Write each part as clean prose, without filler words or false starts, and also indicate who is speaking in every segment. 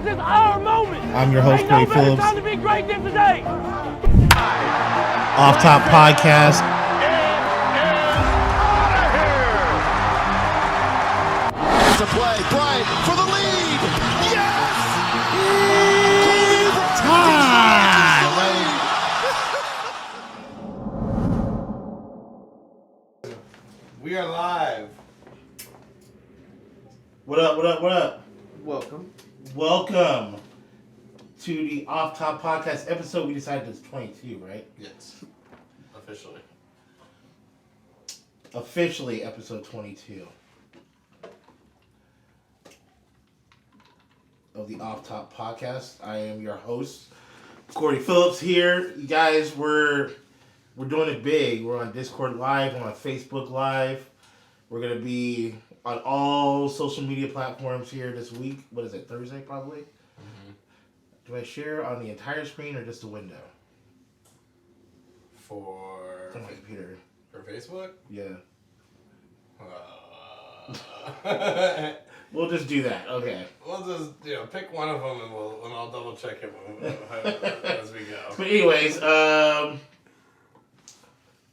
Speaker 1: This is our moment.
Speaker 2: I'm your host, Corey Phillips.
Speaker 1: Time to be great than today.
Speaker 2: Off Top Podcast.
Speaker 3: To play, Bryant for the lead. Yes!
Speaker 2: Time!
Speaker 4: We are live.
Speaker 2: What up, what up, what up?
Speaker 4: Welcome
Speaker 2: to the Off Top Podcast episode. We decided it's 22, right?
Speaker 4: Yes.
Speaker 2: Officially episode 22 of the Off Top Podcast. I am your host, Corey Phillips here. You guys, we're doing it big. We're on Discord Live, we're on Facebook Live. We're going to be on all social media platforms here this week. What is it, Thursday probably? Mm-hmm. Do I share on the entire screen or just the window?
Speaker 4: For
Speaker 2: on my computer.
Speaker 4: For Facebook?
Speaker 2: Yeah. We'll just do that. Okay.
Speaker 4: We'll just pick one of them and I'll double check it as we go.
Speaker 2: But anyways,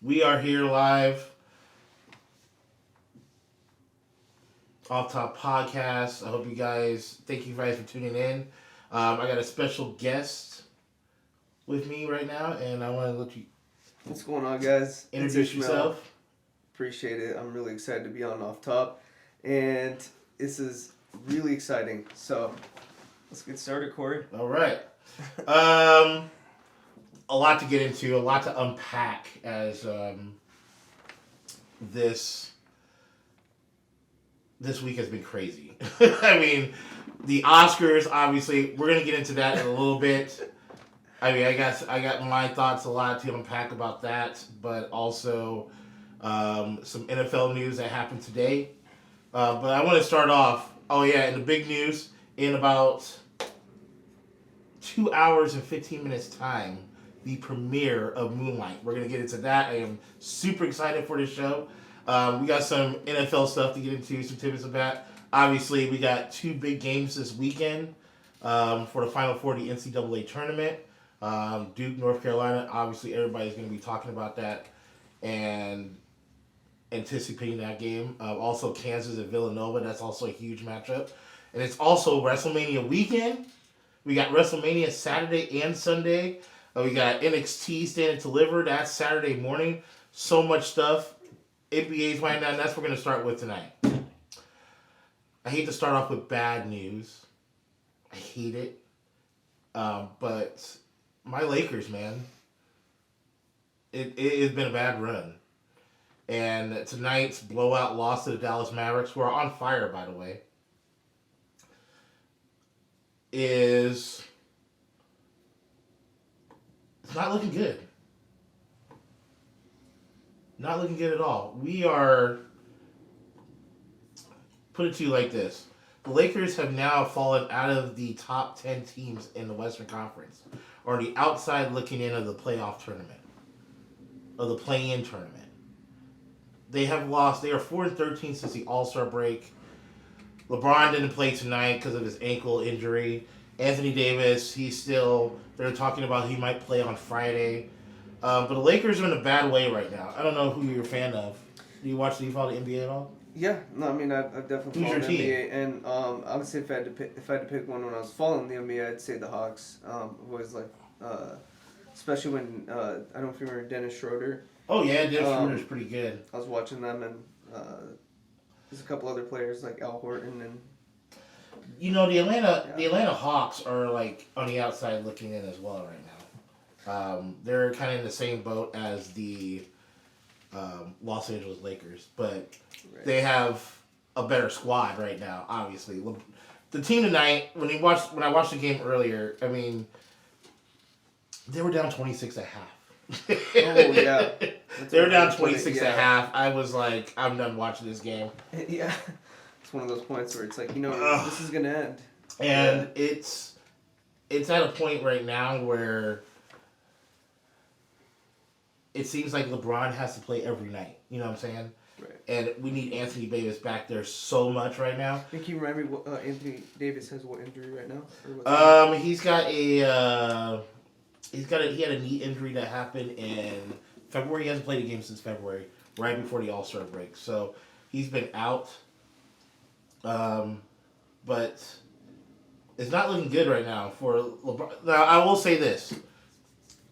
Speaker 2: we are here live. Off Top Podcast. I hope you guys, thank you guys for tuning in. I got a special guest with me right now, and I want to let you.
Speaker 5: What's going on, guys?
Speaker 2: Introduce yourself.
Speaker 5: Appreciate it. I'm really excited to be on Off Top, and this is really exciting. So let's get started, Corey.
Speaker 2: All right. A lot to get into, a lot to unpack as this week has been crazy. I mean, the Oscars, obviously, we're going to get into that in a little bit. I mean, I got my thoughts, a lot to unpack about that, but also some NFL news that happened today. But I want to start off, and the big news, in about 2 hours and 15 minutes time, the premiere of Moonlight. We're going to get into that. I am super excited for this show. We got some NFL stuff to get into, some tidbits of that. Obviously, we got two big games this weekend for the Final Four of the NCAA tournament. Duke, North Carolina. Obviously, everybody's going to be talking about that and anticipating that game. Also, Kansas and Villanova. That's also a huge matchup. And it's also Wrestlemania Weekend. We got Wrestlemania Saturday and Sunday. We got NXT Stand and Deliver. That's Saturday morning. So much stuff. NBA's winding down. That's what we're going to start with tonight. I hate to start off with bad news. I hate it. But my Lakers, man. It has been a bad run. And tonight's blowout loss to the Dallas Mavericks, who are on fire, by the way, it's not looking good. Not looking good at all. We are, put it to you like this. The Lakers have now fallen out of the top 10 teams in the Western Conference, or the outside looking in of the playoff tournament, of the play-in tournament. They have lost, they are 4-13 since the All-Star break. LeBron didn't play tonight because of his ankle injury. Anthony Davis, they're talking about he might play on Friday. But the Lakers are in a bad way right now. I don't know who you're a fan of. Do you follow the NBA at all?
Speaker 5: Yeah, no, I mean, I've definitely
Speaker 2: Who's
Speaker 5: followed the
Speaker 2: your team?
Speaker 5: NBA, and obviously, if I had to pick one when I was following the NBA, I'd say the Hawks. I've always like, especially when I don't know if you remember Dennis Schroeder.
Speaker 2: Oh yeah, Dennis Schroeder's pretty good.
Speaker 5: I was watching them, and there's a couple other players like Al Horton and.
Speaker 2: The Atlanta Hawks are like on the outside looking in as well right now. They're kind of in the same boat as the Los Angeles Lakers, but they have a better squad right now. Obviously, the team tonight. When I watched the game earlier, I mean, they were down 26 at half.
Speaker 5: Oh yeah,
Speaker 2: they were down 26 at half. I was like, I'm done watching this game.
Speaker 5: Yeah, it's one of those points where it's like, this is gonna end.
Speaker 2: And it's at a point right now where it seems like LeBron has to play every night. You know what I'm saying?
Speaker 5: Right.
Speaker 2: And we need Anthony Davis back there so much right now.
Speaker 5: And can you remind me what Anthony Davis has what injury right now? Or
Speaker 2: He had a knee injury that happened in February. He hasn't played a game since February, right before the All-Star break. So he's been out. But it's not looking good right now for LeBron. Now, I will say this.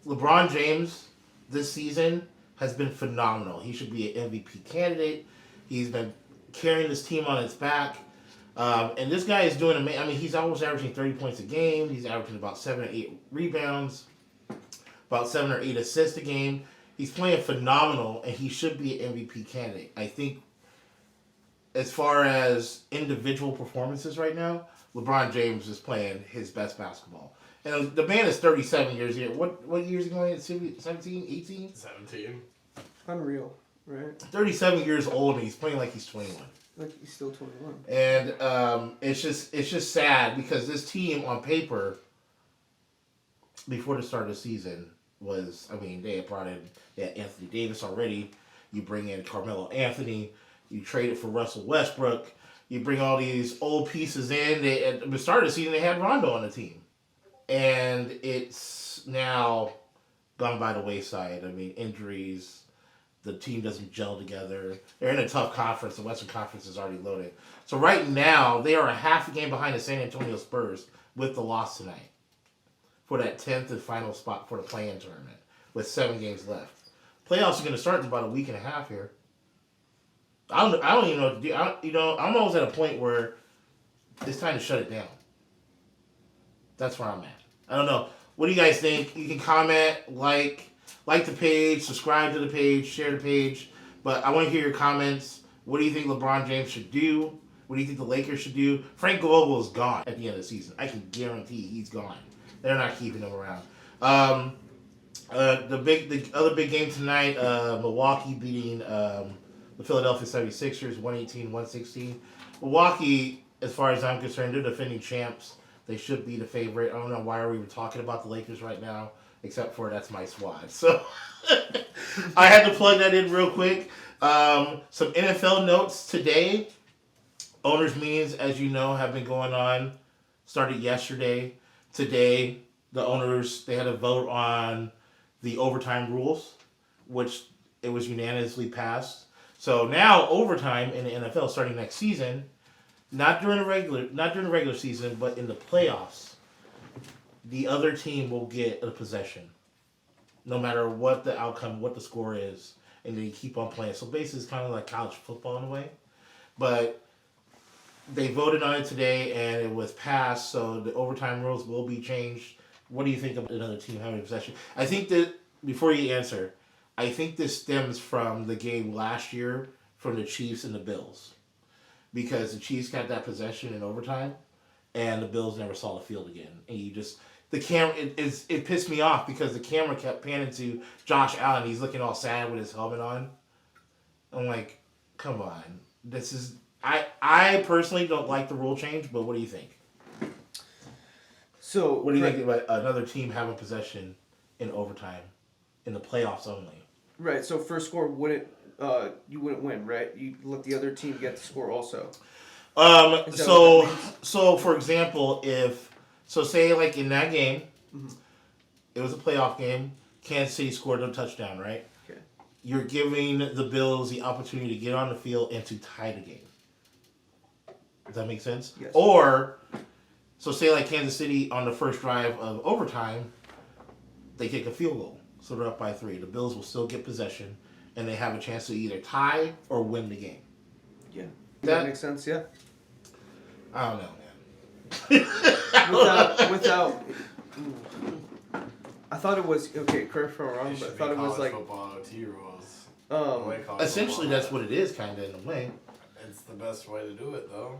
Speaker 2: LeBron James this season has been phenomenal. He should be an MVP candidate. He's been carrying this team on his back. And this guy is doing amazing. I mean, he's almost averaging 30 points a game. He's averaging about 7 or 8 rebounds, about 7 or 8 assists a game. He's playing phenomenal, and he should be an MVP candidate. I think as far as individual performances right now, LeBron James is playing his best basketball. And the man is 37 years old. What years is he going? 17, 18?
Speaker 4: 17.
Speaker 5: unreal, right?
Speaker 2: 37 years old, and he's playing like he's 21.
Speaker 5: Like he's still 21.
Speaker 2: And it's just sad because this team on paper, before the start of the season, was, I mean, they had Anthony Davis already. You bring in Carmelo Anthony. You trade it for Russell Westbrook. You bring all these old pieces in. At the start of the season, they had Rondo on the team. And it's now gone by the wayside. I mean, injuries. The team doesn't gel together. They're in a tough conference. The Western Conference is already loaded. So right now, they are a half a game behind the San Antonio Spurs with the loss tonight for that 10th and final spot for the play-in tournament with 7 games left. Playoffs are going to start in about a week and a half here. I don't even know what to do. I'm almost at a point where it's time to shut it down. That's where I'm at. I don't know. What do you guys think? You can comment, like the page, subscribe to the page, share the page. But I want to hear your comments. What do you think LeBron James should do? What do you think the Lakers should do? Frank Vogel is gone at the end of the season. I can guarantee he's gone. They're not keeping him around. The other big game tonight, Milwaukee beating the Philadelphia 76ers, 118-116. Milwaukee, as far as I'm concerned, they're defending champs. They should be the favorite. I don't know why we're even talking about the Lakers right now, except for that's my squad. So I had to plug that in real quick. Some NFL notes today. Owners' meetings, as you know, have been going on. Started yesterday. Today, the owners, they had a vote on the overtime rules, which it was unanimously passed. So now overtime in the NFL starting next season, not during the regular season, but in the playoffs, the other team will get a possession, no matter what the outcome, what the score is, and they keep on playing. So basically, it's kind of like college football in a way, but they voted on it today and it was passed. So the overtime rules will be changed. What do you think about another team having possession? I think that before you answer, I think this stems from the game last year from the Chiefs and the Bills. Because the Chiefs got that possession in overtime and the Bills never saw the field again. And the camera, it pissed me off because the camera kept panning to Josh Allen. He's looking all sad with his helmet on. I'm like, come on. I personally don't like the rule change, but what do you think?
Speaker 5: So
Speaker 2: what do you think about another team having possession in overtime in the playoffs only?
Speaker 5: Right. So first score you wouldn't win, right? You let the other team get the score also.
Speaker 2: So for example, say like in that game, it was a playoff game. Kansas City scored a touchdown, right?
Speaker 5: Okay.
Speaker 2: You're giving the Bills the opportunity to get on the field and to tie the game. Does that make sense?
Speaker 5: Yes.
Speaker 2: Or, so say like Kansas City on the first drive of overtime, they kick a field goal. So they're up by 3. The Bills will still get possession, and they have a chance to either tie or win the game.
Speaker 5: Yeah. That makes sense, yeah.
Speaker 2: I don't know, man.
Speaker 5: without I thought it was, okay, correct if I'm wrong, but I thought it was like
Speaker 4: football OT rules.
Speaker 2: Essentially, that's what it is, kind of, in a way.
Speaker 4: It's the best way to do it, though.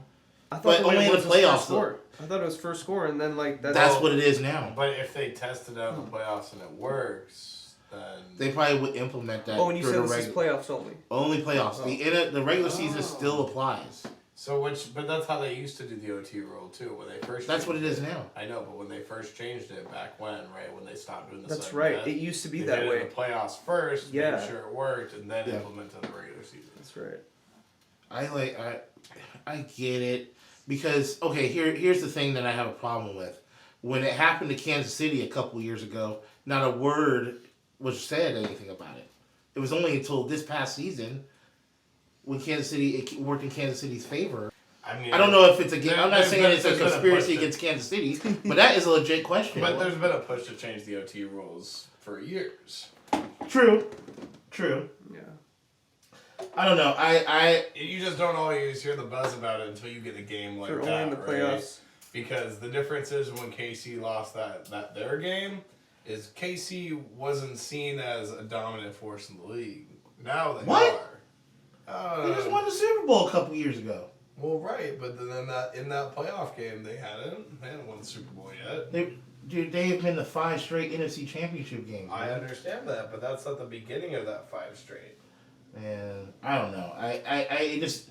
Speaker 5: I thought
Speaker 2: But only in the playoffs, though.
Speaker 5: I thought it was first score, and then like
Speaker 2: that's what it is now.
Speaker 4: But if they test it out in the playoffs and it works, then
Speaker 2: they probably would implement that.
Speaker 5: Oh, and you said this is playoffs only.
Speaker 2: Only playoffs. The regular season still applies.
Speaker 4: But that's how they used to do the OT rule too. When they first.
Speaker 2: That's what it is now.
Speaker 4: I know, but when they first changed it back when, right, when they stopped doing the.
Speaker 5: That's right. It used to be that way.
Speaker 4: They did the playoffs first,
Speaker 5: Yeah.
Speaker 4: made sure it worked, and then implemented the regular season.
Speaker 5: That's right.
Speaker 2: I get it because here's the thing that I have a problem with. When it happened to Kansas City a couple years ago, not a word was said anything about it. It was only until this past season when it worked in Kansas City's favor. I mean, I don't know if it's I'm not saying it's a conspiracy against Kansas City, but that is a legit question.
Speaker 4: But there's been a push to change the OT rules for years.
Speaker 2: True.
Speaker 5: Yeah.
Speaker 2: I don't know.
Speaker 4: You just don't always hear the buzz about it until you get a game like
Speaker 5: They're
Speaker 4: that,
Speaker 5: only in the playoffs.
Speaker 4: Right? Because the difference is when KC lost that their game, is KC wasn't seen as a dominant force in the league. Now they are.
Speaker 2: They just won the Super Bowl a couple years ago.
Speaker 4: Well, right, but then in that playoff game, they hadn't won the Super Bowl yet.
Speaker 2: They have been the 5 straight NFC Championship games.
Speaker 4: I understand that, but that's at the beginning of that 5 straight.
Speaker 2: And I don't know. I just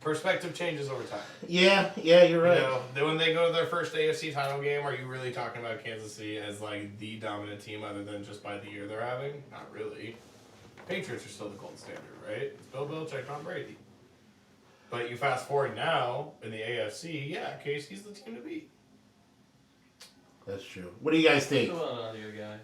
Speaker 4: perspective changes over time.
Speaker 2: Yeah, you're right.
Speaker 4: When they go to their first AFC title game, are you really talking about Kansas City as like the dominant team other than just by the year they're having? Not really. Patriots are still the gold standard, right? It's Bill Belichick, Tom Brady. But you fast forward now in the AFC, KC's the team to beat.
Speaker 2: That's true. What do you guys think?
Speaker 1: Come on out here, guy.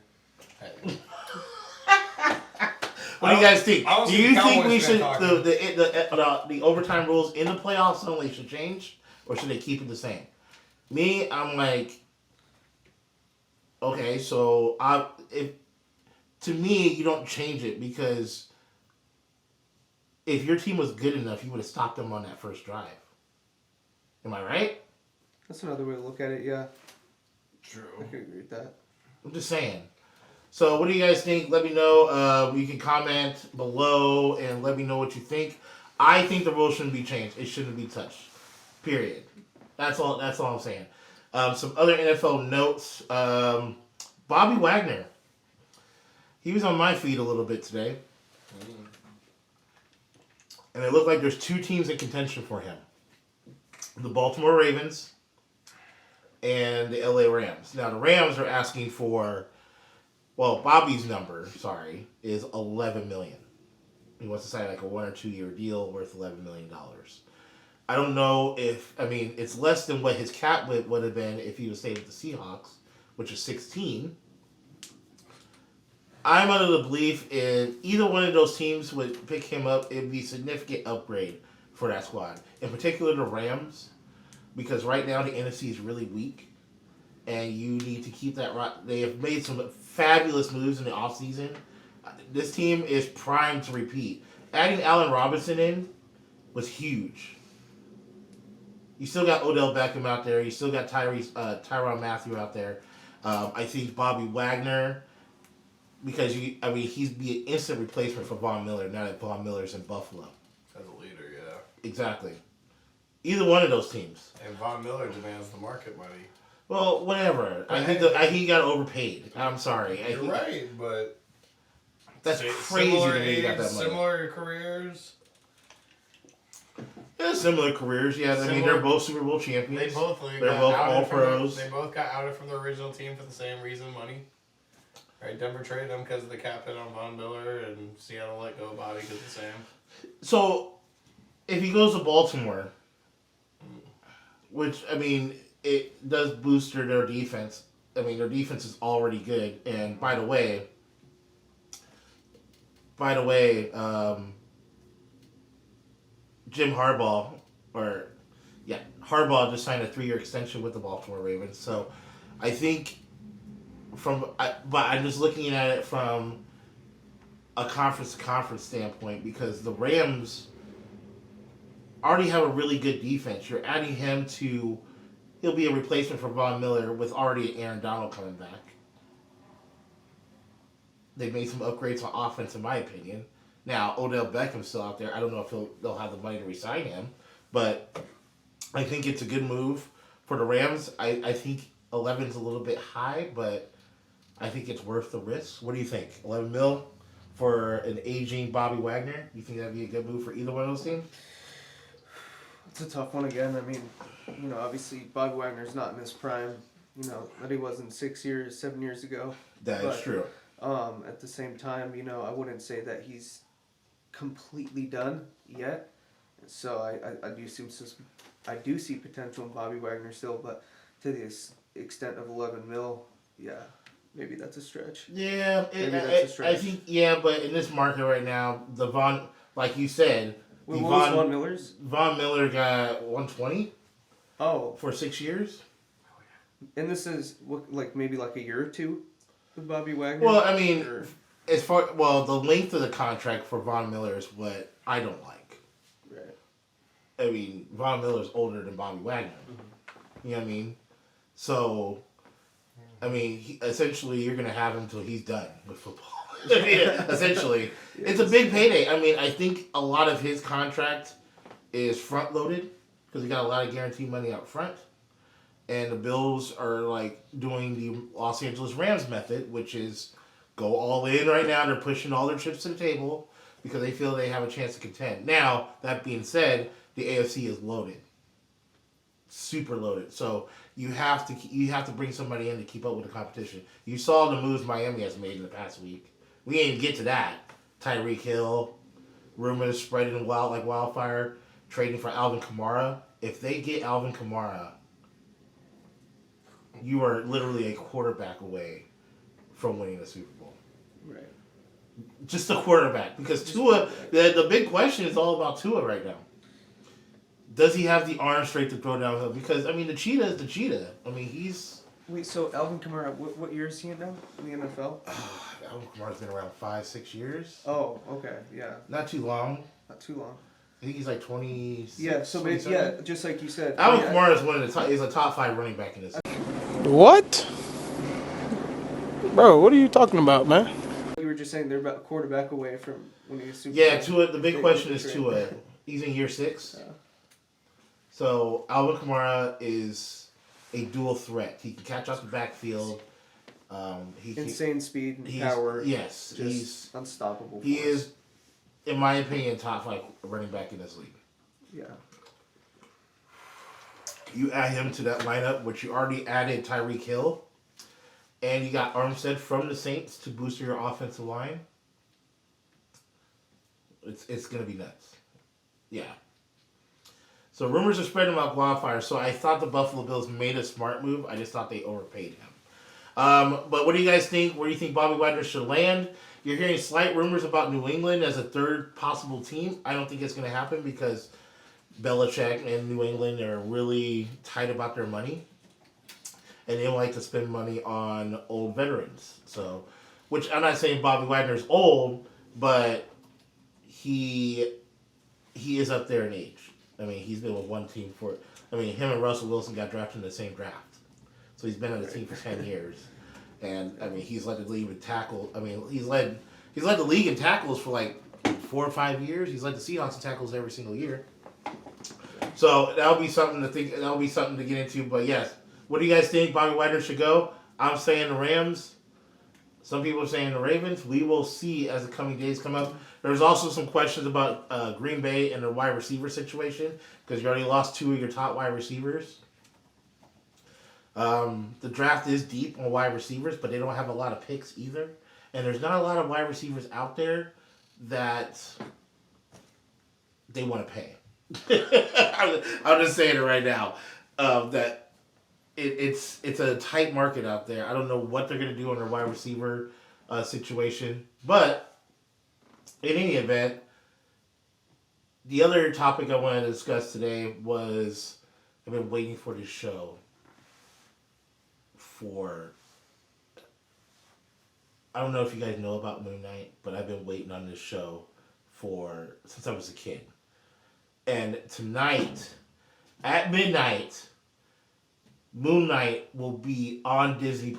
Speaker 2: What do you guys think? Do you think we should the overtime rules in the playoffs only should change, or should they keep it the same? Me, I'm like, okay, so to me you don't change it because if your team was good enough, you would have stopped them on that first drive. Am I right?
Speaker 5: That's another way to look at it. Yeah.
Speaker 4: True.
Speaker 5: I can agree with that.
Speaker 2: I'm just saying. So what do you guys think? Let me know. You can comment below and let me know what you think. I think the rules shouldn't be changed. It shouldn't be touched. Period. That's all I'm saying. Some other NFL notes. Bobby Wagner. He was on my feed a little bit today. And it looked like there's 2 teams in contention for him. The Baltimore Ravens and the LA Rams. Now the Rams are asking for Bobby's number, is $11 million. He wants to sign like a 1 or 2 year deal worth $11 million. I don't know it's less than what his cap would have been if he would stayed with the Seahawks, which is 16. I'm under the belief if either one of those teams would pick him up, it'd be a significant upgrade for that squad. In particular, the Rams, because right now the NFC is really weak. And you need to keep that right. They have made some fabulous moves in the offseason. This team is primed to repeat. Adding Allen Robinson in was huge. You still got Odell Beckham out there. You still got Tyrann Mathieu out there. I think Bobby Wagner, because he's be an instant replacement for Von Miller now that Von Miller's in Buffalo.
Speaker 4: As a leader, yeah.
Speaker 2: Exactly. Either one of those teams.
Speaker 4: And Von Miller demands the market money.
Speaker 2: Well, whatever. I think he got overpaid. I'm sorry.
Speaker 4: You're right, but
Speaker 2: that's crazy to me. He got that money.
Speaker 4: Similar careers.
Speaker 2: Yeah, similar careers. Yeah, they're both Super Bowl champions. They're both all pros.
Speaker 4: They both got outed from the original team for the same reason, money. Right? Denver traded them because of the cap hit on Von Miller, and Seattle let go of Bobby because of the same.
Speaker 2: So, if he goes to Baltimore, which it does boost their defense. Their defense is already good. And by the way, Jim Harbaugh, Harbaugh just signed a 3-year extension with the Baltimore Ravens. So I think but I'm just looking at it from a conference-to-conference standpoint because the Rams already have a really good defense. You're adding him to... He'll be a replacement for Von Miller with already Aaron Donald coming back. They made some upgrades on offense, in my opinion. Now, Odell Beckham's still out there. I don't know if they'll have the money to re-sign him. But I think it's a good move for the Rams. I think 11's a little bit high, but I think it's worth the risk. What do you think? 11 mil for an aging Bobby Wagner? You think that'd be a good move for either one of those teams?
Speaker 5: It's a tough one again. I mean, obviously Bobby Wagner's not in his prime. That he was in 7 years ago.
Speaker 2: That is true.
Speaker 5: At the same time, I wouldn't say that he's completely done yet. So I do see potential in Bobby Wagner still, but to the extent of 11 mil, yeah, maybe that's a stretch.
Speaker 2: Yeah,
Speaker 5: Maybe that's a stretch.
Speaker 2: I think but in this market right now, like you said,
Speaker 5: What was Von Miller's?
Speaker 2: Von Miller got 120.
Speaker 5: Oh,
Speaker 2: for 6 years.
Speaker 5: And this is maybe a year or two with Bobby Wagner?
Speaker 2: Well, I mean, the length of the contract for Von Miller is what I don't like.
Speaker 5: Right.
Speaker 2: I mean, Von Miller's older than Bobby Wagner. Mm-hmm. You know what I mean? So, I mean, essentially, you're going to have him until he's done with football. Essentially. Yeah, it's a big payday. I mean, I think a lot of his contract is front-loaded because he got a lot of guaranteed money up front. And the Bills are doing the Los Angeles Rams method, which is go all in right now. They're pushing all their chips to the table because they feel they have a chance to contend. Now, that being said, the AFC is loaded, super loaded. So you have to bring somebody in to keep up with the competition. You saw the moves Miami has made in the past week. We didn't even get to that. Tyreek Hill, rumors spreading like wildfire, trading for Alvin Kamara. If they get Alvin Kamara, you are literally a quarterback away from winning the Super Bowl.
Speaker 5: Right.
Speaker 2: Just a quarterback. Because Tua, the big question is all about Tua right now. Does he have the arm strength to throw downhill? Because, I mean, the cheetah is the cheetah. I mean, he's...
Speaker 5: Wait, so Alvin Kamara, what year is he in now in the NFL?
Speaker 2: Alvin Kamara's been around 5-6 years.
Speaker 5: Oh, okay, yeah.
Speaker 2: Not too long.
Speaker 5: Not too long.
Speaker 2: I think he's 26.
Speaker 5: Yeah, so just like you said.
Speaker 2: Alvin Kamara is one of the top. He's a top 5 running back in this.
Speaker 6: What? Bro, what are you talking about, man?
Speaker 5: You were just saying they're about a quarterback away from winning a Super
Speaker 2: Yeah,
Speaker 5: Bowl.
Speaker 2: Tua. The big question is Tua. He's in year 6.
Speaker 5: Yeah.
Speaker 2: So Alvin Kamara is a dual threat. He can catch off the backfield.
Speaker 5: Insane speed and power.
Speaker 2: Yes,
Speaker 5: he's unstoppable.
Speaker 2: He is, in my opinion, top 5 running back in this league.
Speaker 5: Yeah.
Speaker 2: You add him to that lineup, which you already added Tyreek Hill, and you got Armstead from the Saints to boost your offensive line. It's gonna be nuts. Yeah. So rumors are spreading about wildfire. So I thought the Buffalo Bills made a smart move. I just thought they overpaid him. But what do you guys think? Where do you think Bobby Wagner should land? You're hearing slight rumors about New England as a third possible team. I don't think it's going to happen because Belichick and New England are really tight about their money. And they don't like to spend money on old veterans. So, which I'm not saying Bobby Wagner's old, but he is up there in age. I mean, he's been with one team him and Russell Wilson got drafted in the same draft. So he's been on the team for 10 years. And, I mean, he's led the league in tackle. I mean, he's led the league in tackles for 4 or 5 years. He's led the Seahawks in tackles every single year. So that'll be something to think. That'll be something to get into. But yes, what do you guys think Bobby Wagner should go? I'm saying the Rams. Some people are saying the Ravens. We will see as the coming days come up. There's also some questions about Green Bay and their wide receiver situation because you already lost 2 of your top wide receivers. The draft is deep on wide receivers, but they don't have a lot of picks either. And there's not a lot of wide receivers out there that they want to pay. I'm just saying it right now. That it's a tight market out there. I don't know what they're going to do on their wide receiver situation. But in any event, the other topic I wanted to discuss today was I've been waiting for this show I don't know if you guys know about Moon Knight, but I've been waiting on this show since I was a kid. And tonight, at midnight, Moon Knight will be on Disney+.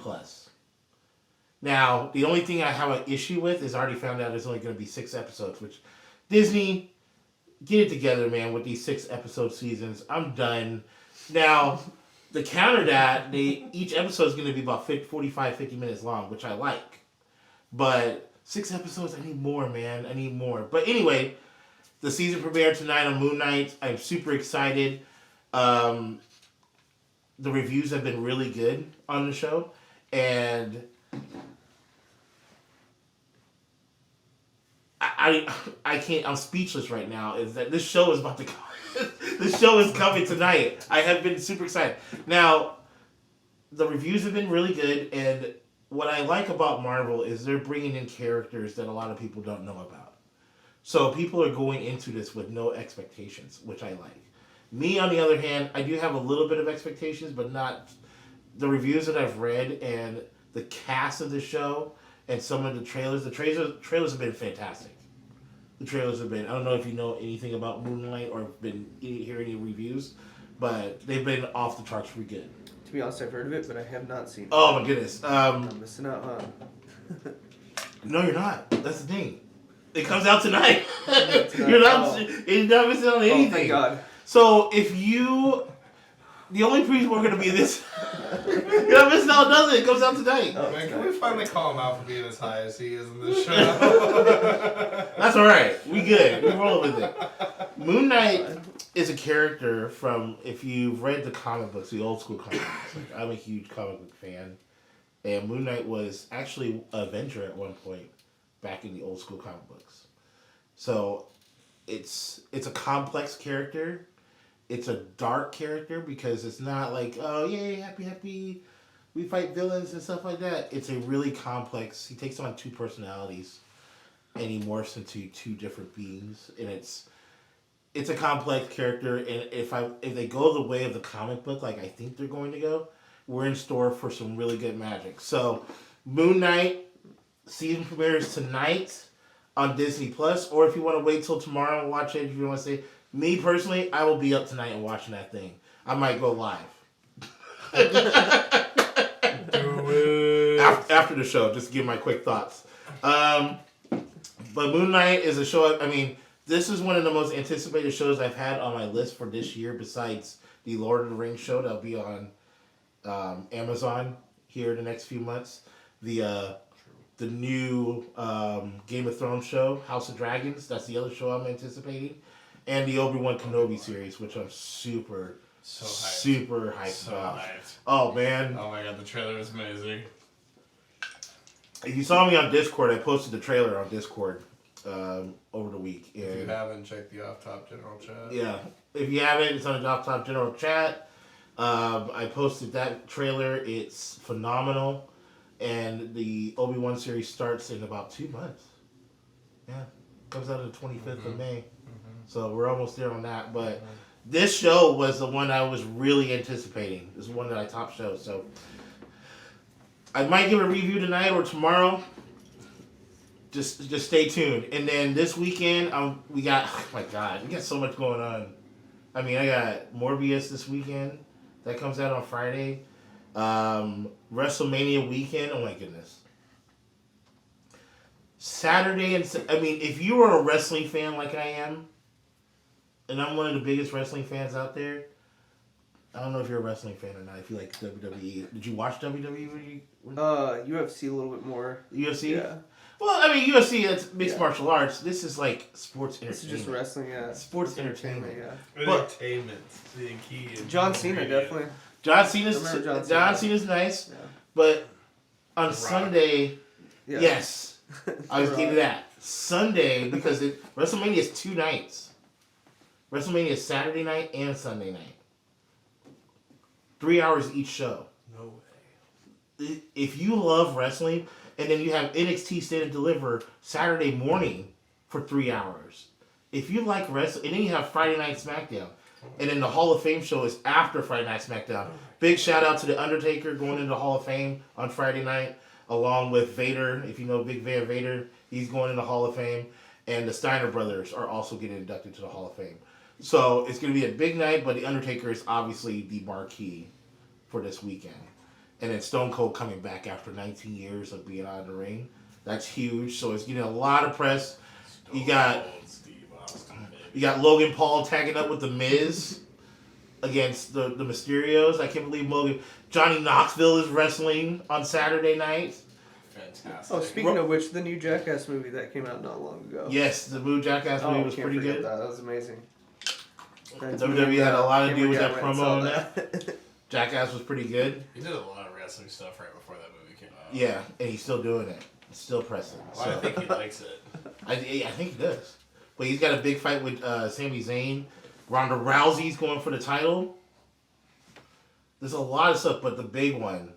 Speaker 2: Now, the only thing I have an issue with is I already found out there's only going to be 6 episodes, which Disney, get it together, man, with these 6-episode seasons. I'm done. Now, to counter that, each episode is going to be about 45, 50 minutes long, which I like. But 6 episodes, I need more, man. I need more. But anyway, the season premiere tonight on Moon Knight. I'm super excited. The reviews have been really good on the show, and I can't. I'm speechless right now. Is that this show is about to come? This show is coming tonight. I have been super excited. Now, the reviews have been really good, and what I like about Marvel is they're bringing in characters that a lot of people don't know about. So people are going into this with no expectations, which I like. Me, on the other hand, I do have a little bit of expectations, but not the reviews that I've read and the cast of the show and some of the trailers. The trailers have been fantastic. The trailers have been, I don't know if you know anything about Moonlight or been hear any reviews, but they've been off the charts pretty good.
Speaker 5: To be honest, I've heard of it, but I have not seen it.
Speaker 2: Oh my goodness.
Speaker 5: I'm missing out, huh?
Speaker 2: No, you're not. That's the thing. It comes out tonight.
Speaker 5: Tonight.
Speaker 2: You're not missing on anything.
Speaker 5: Oh, thank God.
Speaker 2: So if you, the only reason we're gonna be this, you're not missing out on nothing. It comes out tonight.
Speaker 5: Oh,
Speaker 4: Man, can we finally call him out for being as high as he is in this show?
Speaker 2: That's all right. We good. We roll with it. Moon Knight is a character from, if you've read the comic books, the old school comic books. Like, I'm a huge comic book fan, and Moon Knight was actually an Avenger at one point back in the old school comic books. So it's a complex character. It's a dark character because it's not like, oh yay, happy, we fight villains and stuff like that. It's a really complex. He takes on two personalities, and he morphs into two different beings, and it's a complex character. And if they go the way of the comic book, like I think they're going to go, we're in store for some really good magic. So, Moon Knight season premieres tonight on Disney Plus, or if you want to wait till tomorrow and watch it, if you want to say, me personally, I will be up tonight and watching that thing. I might go live.
Speaker 4: Do it.
Speaker 2: After the show, just to give my quick thoughts. But Moon Knight is a show, I mean, this is one of the most anticipated shows I've had on my list for this year, besides the Lord of the Rings show that'll be on Amazon here in the next few months. The new Game of Thrones show, House of Dragons, that's the other show I'm anticipating. And the Obi-Wan Kenobi series, which I'm super hyped about.
Speaker 4: Hyped.
Speaker 2: Oh, man.
Speaker 4: Oh my god, the trailer was amazing.
Speaker 2: If you saw me on Discord, I posted the trailer on Discord over the week. And
Speaker 4: If you haven't, check the OFFTOP general chat.
Speaker 2: yeah, if you haven't, it's on the OFFTOP general chat. I posted that trailer. It's phenomenal. And the Obi-Wan series starts in about 2 months. Yeah, comes out on the 25th of May. So we're almost there on that. But this show was the one I was really anticipating. This is one that I top showed. So I might give a review tonight or tomorrow. Just stay tuned. And then this weekend, we got, oh my God, we got so much going on. I mean, I got Morbius this weekend. That comes out on Friday. Wrestlemania Weekend. Oh my goodness. Saturday, if you are a wrestling fan like I am, and I'm one of the biggest wrestling fans out there, I don't know if you're a wrestling fan or not, if you like WWE. Did you watch WWE?
Speaker 5: UFC a little bit more.
Speaker 2: UFC?
Speaker 5: Yeah.
Speaker 2: Well, I mean, UFC, that's mixed martial arts. This is like sports entertainment.
Speaker 5: This is just wrestling, yeah.
Speaker 2: Sports entertainment.
Speaker 5: Yeah.
Speaker 2: But
Speaker 4: Entertainment. The key.
Speaker 5: John Cena, definitely.
Speaker 2: John Cena's nice,
Speaker 5: Yeah.
Speaker 2: but on Sunday,
Speaker 5: Yeah.
Speaker 2: yes, I was getting that. Sunday, because WrestleMania is 2 nights. WrestleMania is Saturday night and Sunday night. 3 hours each show.
Speaker 4: No way.
Speaker 2: If you love wrestling, and then you have NXT Stand and Deliver Saturday morning for 3 hours. If you like wrestling, and then you have Friday Night SmackDown. And then the Hall of Fame show is after Friday Night SmackDown. Big shout out to The Undertaker going into the Hall of Fame on Friday night, along with Vader. If you know Big Van Vader, he's going into the Hall of Fame. And the Steiner brothers are also getting inducted to the Hall of Fame. So it's going to be a big night, but The Undertaker is obviously the marquee for this weekend. And then Stone Cold coming back after 19 years of being out of the ring. That's huge. So it's getting a lot of press. You got Logan Paul tagging up with The Miz against the Mysterios. I can't believe Johnny Knoxville is wrestling on Saturday night.
Speaker 4: fantastic.
Speaker 5: Oh, speaking of which, the new Jackass movie that came out not long ago.
Speaker 2: Yes, the Blue Jackass movie was
Speaker 5: can't
Speaker 2: pretty
Speaker 5: forget
Speaker 2: good.
Speaker 5: That was amazing.
Speaker 2: WWE had a lot to do with that
Speaker 5: Cameron
Speaker 2: promo
Speaker 5: saw
Speaker 2: on that. Jackass was pretty good.
Speaker 4: He did a lot of wrestling stuff right before that movie came out.
Speaker 2: Yeah, and he's still doing it. He's still pressing.
Speaker 4: Well, I think he likes it.
Speaker 2: I think he does. But he's got a big fight with Sami Zayn. Ronda Rousey's going for the title. There's a lot of stuff, but the big one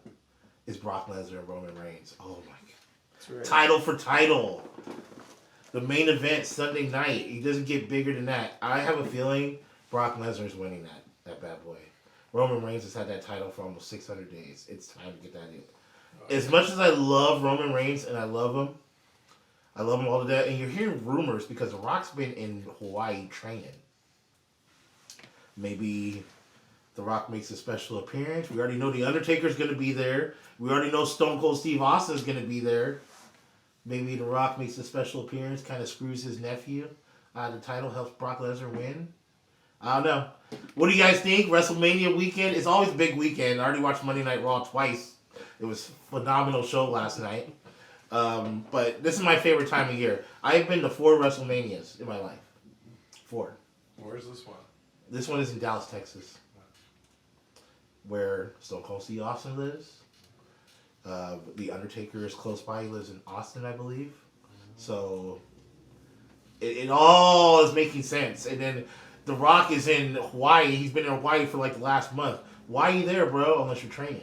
Speaker 2: is Brock Lesnar and Roman Reigns. Oh my god.
Speaker 5: That's right.
Speaker 2: Title for title. The main event Sunday night. He doesn't get bigger than that. I have a feeling Brock Lesnar's winning that bad boy. Roman Reigns has had that title for almost 600 days. It's time to get that in. As much as I love Roman Reigns and I love him all to death, and you're hearing rumors because The Rock's been in Hawaii training. Maybe The Rock makes a special appearance. We already know The Undertaker's going to be there. We already know Stone Cold Steve Austin's going to be there. Maybe The Rock makes a special appearance, kind of screws his nephew out of the title, helps Brock Lesnar win. I don't know. What do you guys think? WrestleMania weekend? It's always a big weekend. I already watched Monday Night Raw twice. It was a phenomenal show last night. But this is my favorite time of year. I've been to 4 WrestleManias in my life. 4.
Speaker 4: Where's this one?
Speaker 2: This one is in Dallas, Texas, where Stone Cold Steve Austin lives. The Undertaker is close by. He lives in Austin, I believe. So it all is making sense. And then The Rock is in Hawaii. He's been in Hawaii for like the last month. Why are you there, bro, unless you're training?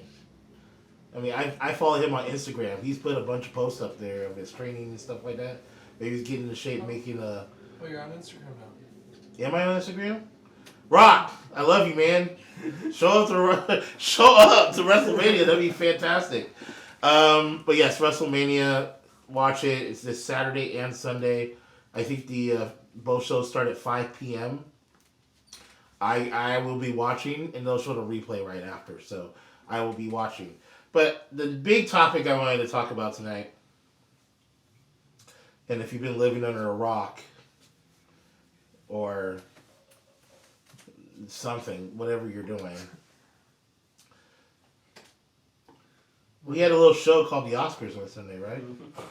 Speaker 2: I mean, I follow him on Instagram. He's put a bunch of posts up there of his training and stuff like that. Maybe he's getting into shape, making a...
Speaker 4: Oh, you're on Instagram now.
Speaker 2: Am I on Instagram? Rock, I love you, man. Show up to WrestleMania. That'd be fantastic. But yes, WrestleMania. Watch it. It's this Saturday and Sunday. I think the both shows start at 5 p.m. I will be watching, and they'll show the replay right after. So I will be watching. But the big topic I wanted to talk about tonight, and if you've been living under a rock or something, whatever you're doing, we had a little show called the Oscars on Sunday, right?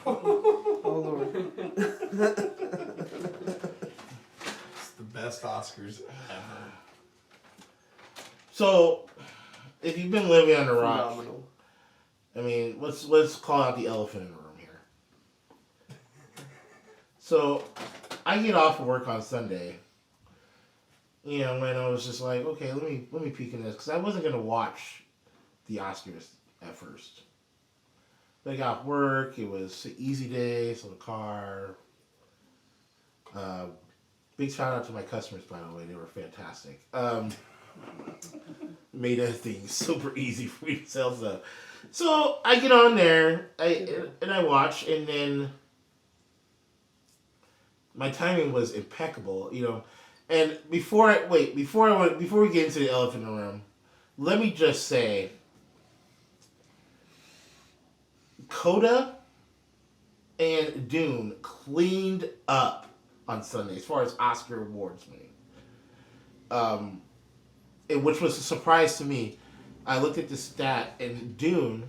Speaker 5: Oh, Lord.
Speaker 4: It's the best Oscars ever.
Speaker 2: So, if you've been living under a rock,
Speaker 5: Phenomenal.
Speaker 2: I mean, let's call out the elephant in the room here. So, I get off of work on Sunday. You know, when I was just like, okay, let me peek in this, because I wasn't gonna watch the Oscars at first. But I got off work. It was an easy day, so the car. Big shout out to my customers, by the way. They were fantastic. Made everything super easy for me to sell stuff. So I get on there, and I watch, and then my timing was impeccable, you know. And before we get into the elephant in the room, let me just say, Coda and Dune cleaned up on Sunday as far as Oscar awards winning. Which was a surprise to me. I looked at the stat, and Dune...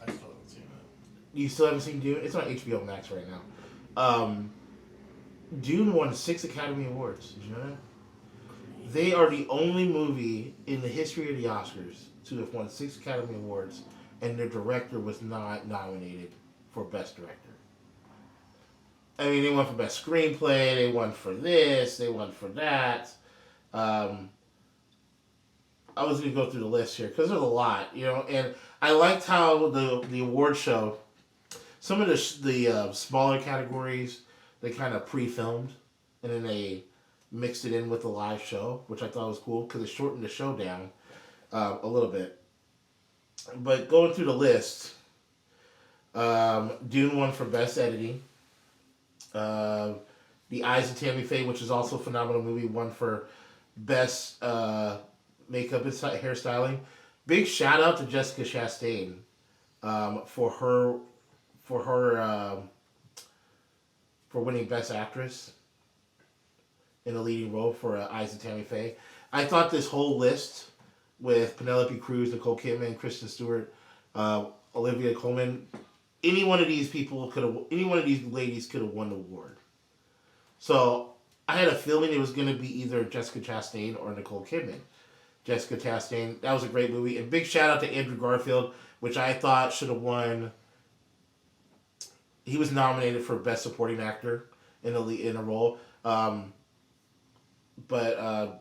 Speaker 4: I still haven't seen it.
Speaker 2: You still haven't seen Dune? It's on HBO Max right now. Dune won 6 Academy Awards. Did you know that? They are the only movie in the history of the Oscars to have won 6 Academy Awards, and their director was not nominated for Best Director. I mean, they won for Best Screenplay, they won for this, they won for that. I was going to go through the list here because there's a lot, you know, and I liked how the award show, some of the smaller categories, they kind of pre-filmed, and then they mixed it in with the live show, which I thought was cool because it shortened the show down a little bit. But going through the list, Dune won for Best Editing. The Eyes of Tammy Faye, which is also a phenomenal movie, won for Best Makeup and Hairstyling. Big shout out to Jessica Chastain for winning Best Actress in a leading role for Eyes of Tammy Faye. I thought this whole list with Penelope Cruz, Nicole Kidman, Kristen Stewart, Olivia Colman, any one of these ladies could have won the award. So I had a feeling it was going to be either Jessica Chastain or Nicole Kidman. Jessica Chastain, that was a great movie. And big shout out to Andrew Garfield, which I thought should have won. He was nominated for Best Supporting Actor in a role. But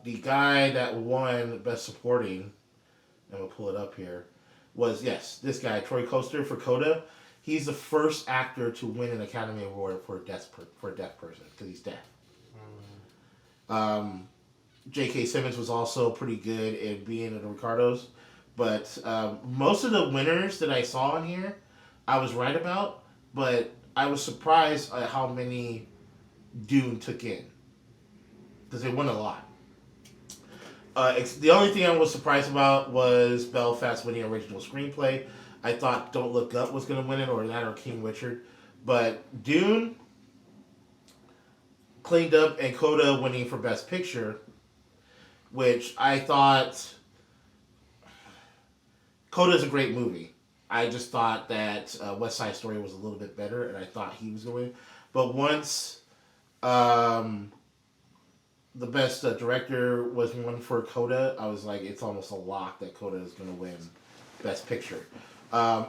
Speaker 2: the guy that won Best Supporting, I'm going to pull it up here, was, yes, this guy, Troy Coaster for Coda. He's the first actor to win an Academy Award for a deaf person, because he's deaf. J.K. Simmons was also pretty good at being in the Ricardos. But most of the winners that I saw in here, I was right about. But I was surprised at how many Dune took in. Because they won a lot. The only thing I was surprised about was Belfast winning original screenplay. I thought Don't Look Up was going to win it, or that, or King Richard. But Dune cleaned up, and Coda winning for Best Picture, which I thought... Coda's a great movie. I just thought that West Side Story was a little bit better, and I thought he was going to win. But once the Best Director was one for Coda, I was like, it's almost a lock that Coda is going to win Best Picture. A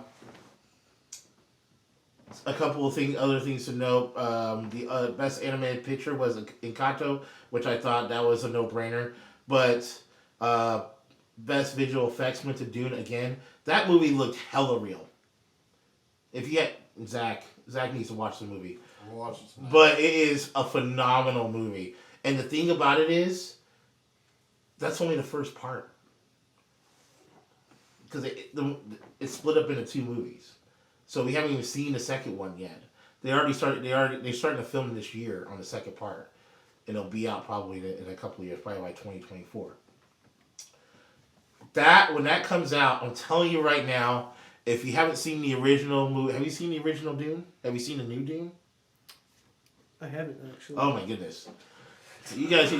Speaker 2: couple of other things to note. The Best Animated Picture was Encanto, which I thought that was a no-brainer. But Best Visual Effects went to Dune again. That movie looked hella real. If you had Zach needs to watch the movie.
Speaker 4: We'll watch it tonight.
Speaker 2: But it is a phenomenal movie. And the thing about it is, that's only the first part. Because it's split up into 2 movies. So we haven't even seen the second one yet. They're starting to film this year on the second part. And it'll be out probably in a couple of years, probably like 2024. When that comes out, I'm telling you right now, if you haven't seen the original movie, have you seen the original Dune? Have you seen the new Dune?
Speaker 5: I haven't, actually.
Speaker 2: Oh my goodness. So you guys...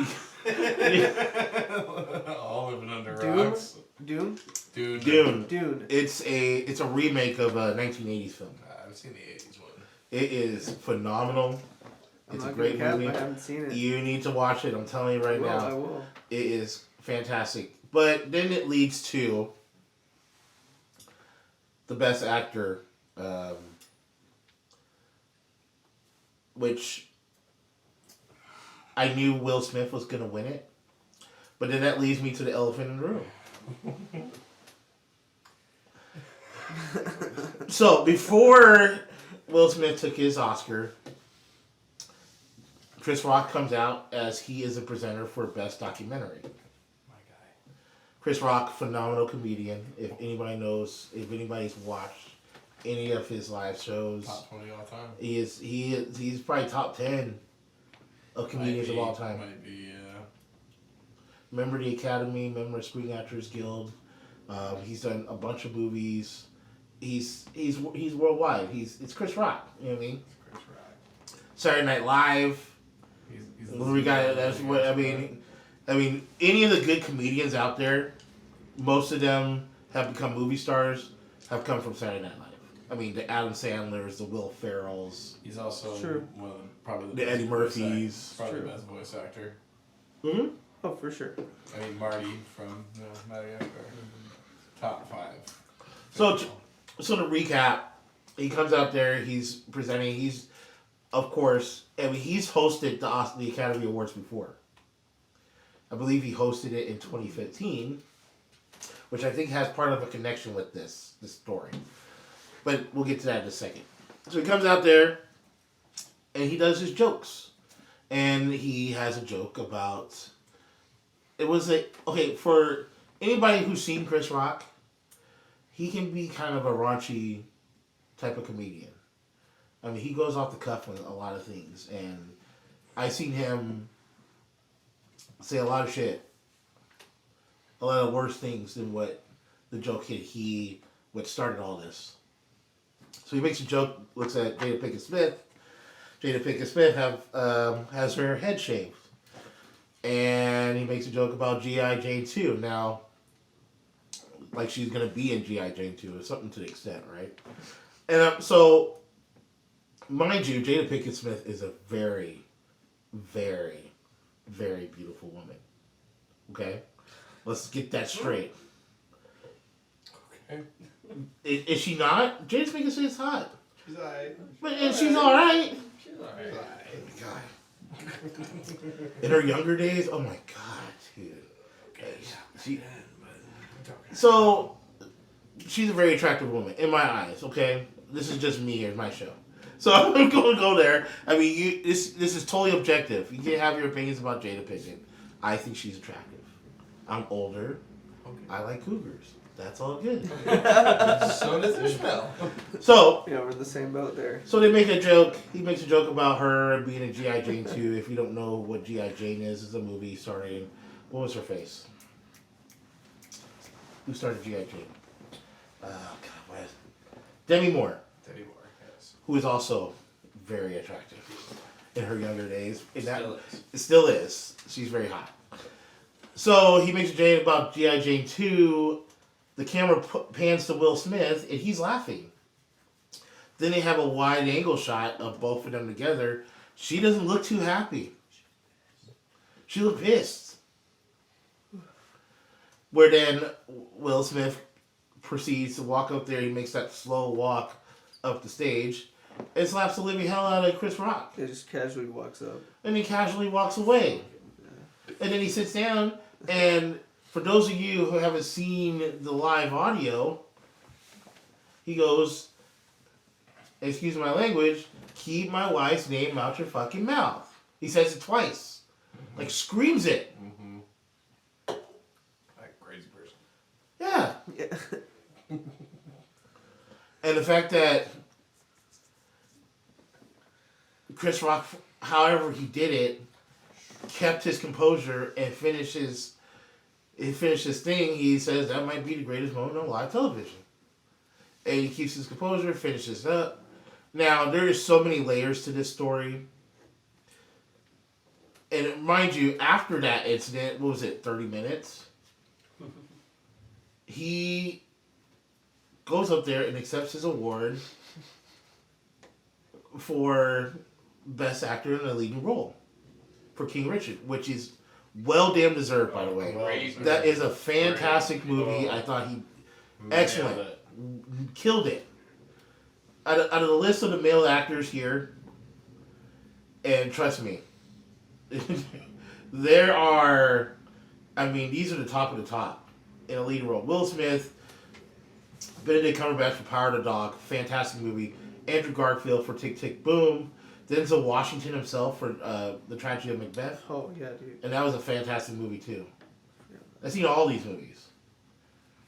Speaker 4: All living under
Speaker 5: Dune?
Speaker 4: rocks.
Speaker 5: Dune?
Speaker 2: Dune. It's a remake of a 1980s film.
Speaker 4: I've seen the 80s one.
Speaker 2: It is phenomenal. It's a great movie.
Speaker 5: I haven't seen it.
Speaker 2: You need to watch it. I'm telling you right now.
Speaker 5: I will.
Speaker 2: It is fantastic. But then it leads to the Best Actor, which I knew Will Smith was going to win it. But then that leads me to the elephant in the room. So, before Will Smith took his Oscar, Chris Rock comes out as he is a presenter for Best Documentary.
Speaker 4: My guy.
Speaker 2: Chris Rock, phenomenal comedian. If anybody's watched any of his live shows,
Speaker 4: Top 20 all time.
Speaker 2: he's probably top 10 of comedians of all time.
Speaker 4: Might be,
Speaker 2: Member of the Academy, member of Screen Actors Guild. He's done a bunch of movies. He's worldwide. It's Chris Rock. You know what I mean?
Speaker 4: It's Chris Rock.
Speaker 2: Saturday Night Live.
Speaker 4: He's
Speaker 2: When we got that's what I mean. Any of the good comedians out there, most of them have become movie stars, have come from Saturday Night Live. I mean, the Adam Sandlers, the Will Ferrells.
Speaker 4: He's also
Speaker 5: Sure.
Speaker 4: one of probably
Speaker 2: The
Speaker 4: best
Speaker 2: Eddie
Speaker 4: voice
Speaker 2: Murphys.
Speaker 4: Probably
Speaker 5: Sure.
Speaker 4: the best voice actor.
Speaker 2: Mm-hmm.
Speaker 5: Oh, for sure.
Speaker 4: I mean, Marty from Madagascar. Top 5.
Speaker 2: So to recap, he comes out there. He's presenting. He's, of course, he's hosted the Academy Awards before. I believe he hosted it in 2015, which I think has part of a connection with this story. But we'll get to that in a second. So he comes out there, and he does his jokes. And he has a joke about... for anybody who's seen Chris Rock, he can be kind of a raunchy type of comedian. I mean, he goes off the cuff with a lot of things. And I've seen him say a lot of shit. A lot of worse things than what the joke what started all this. So he makes a joke, looks at Jada Pinkett Smith. Jada Pinkett Smith has her head shaved. And he makes a joke about G.I. Jane 2. Now, like she's going to be in G.I. Jane 2 or something to the extent, right? And so, mind you, Jada Pinkett Smith is a very, very, very beautiful woman. Okay? Let's get that straight.
Speaker 4: Okay.
Speaker 2: Is she not? Jada Pinkett Smith is hot.
Speaker 4: She's alright.
Speaker 2: And she's alright.
Speaker 1: She's alright.
Speaker 2: God. In her younger days, oh my God, dude. So, she's a very attractive woman, in my eyes, okay? This is just me here, my show. So I'm going to go there. I mean, this is totally objective. You can have your opinions about Jada Pinkett. I think she's attractive. I'm older.
Speaker 4: Okay.
Speaker 2: I like cougars. That's all good.
Speaker 1: So does Ismael.
Speaker 2: So,
Speaker 5: Yeah, we're in the same boat there.
Speaker 2: so they make a joke. He makes a joke about her being in G.I. Jane 2. If you don't know what G.I. Jane is, it's a movie starring, what was her face? Who started G.I. Jane? God, what is Demi Moore,
Speaker 4: Teddy Moore, yes.
Speaker 2: who is also very attractive in her younger days. In that,
Speaker 1: Still is.
Speaker 2: It still is. She's very hot. So he makes a joke about G.I. Jane 2. The camera pans to Will Smith, and he's laughing. Then they have a wide angle shot of both of them together. She doesn't look too happy. She looked pissed. Where then Will Smith proceeds to walk up there. He makes that slow walk up the stage and slaps the living hell out of Chris Rock.
Speaker 5: It just casually walks up.
Speaker 2: And he casually walks away. And then he sits down, and for those of you who haven't seen the live audio, he goes, excuse my language, keep my wife's name out your fucking mouth. He says it twice. Like, screams it.
Speaker 4: Mm-hmm. Like crazy person.
Speaker 2: Yeah.
Speaker 5: Yeah.
Speaker 2: And the fact that Chris Rock, however he did it, kept his composure and finished his thing. He says that might be the greatest moment on live television. And he keeps his composure, finishes up. Now, there is so many layers to this story. And mind you, after that incident, what was it, 30 minutes? He goes up there and accepts his award for Best Actor in a Leading Role for King Richard, which is well damn deserved, by the way.
Speaker 1: Great.
Speaker 2: That is a fantastic movie. I thought he excellent.
Speaker 4: Nailed it.
Speaker 2: Killed it. Out of the list of the male actors here, and trust me, there are, I mean, these are the top of the top in a lead role. Will Smith, Benedict Cumberbatch for Power of the Dog, fantastic movie. Andrew Garfield for Tick Tick Boom. Denzel Washington himself for The Tragedy of Macbeth.
Speaker 5: Oh, yeah, dude.
Speaker 2: And that was a fantastic movie too. I've seen all these movies.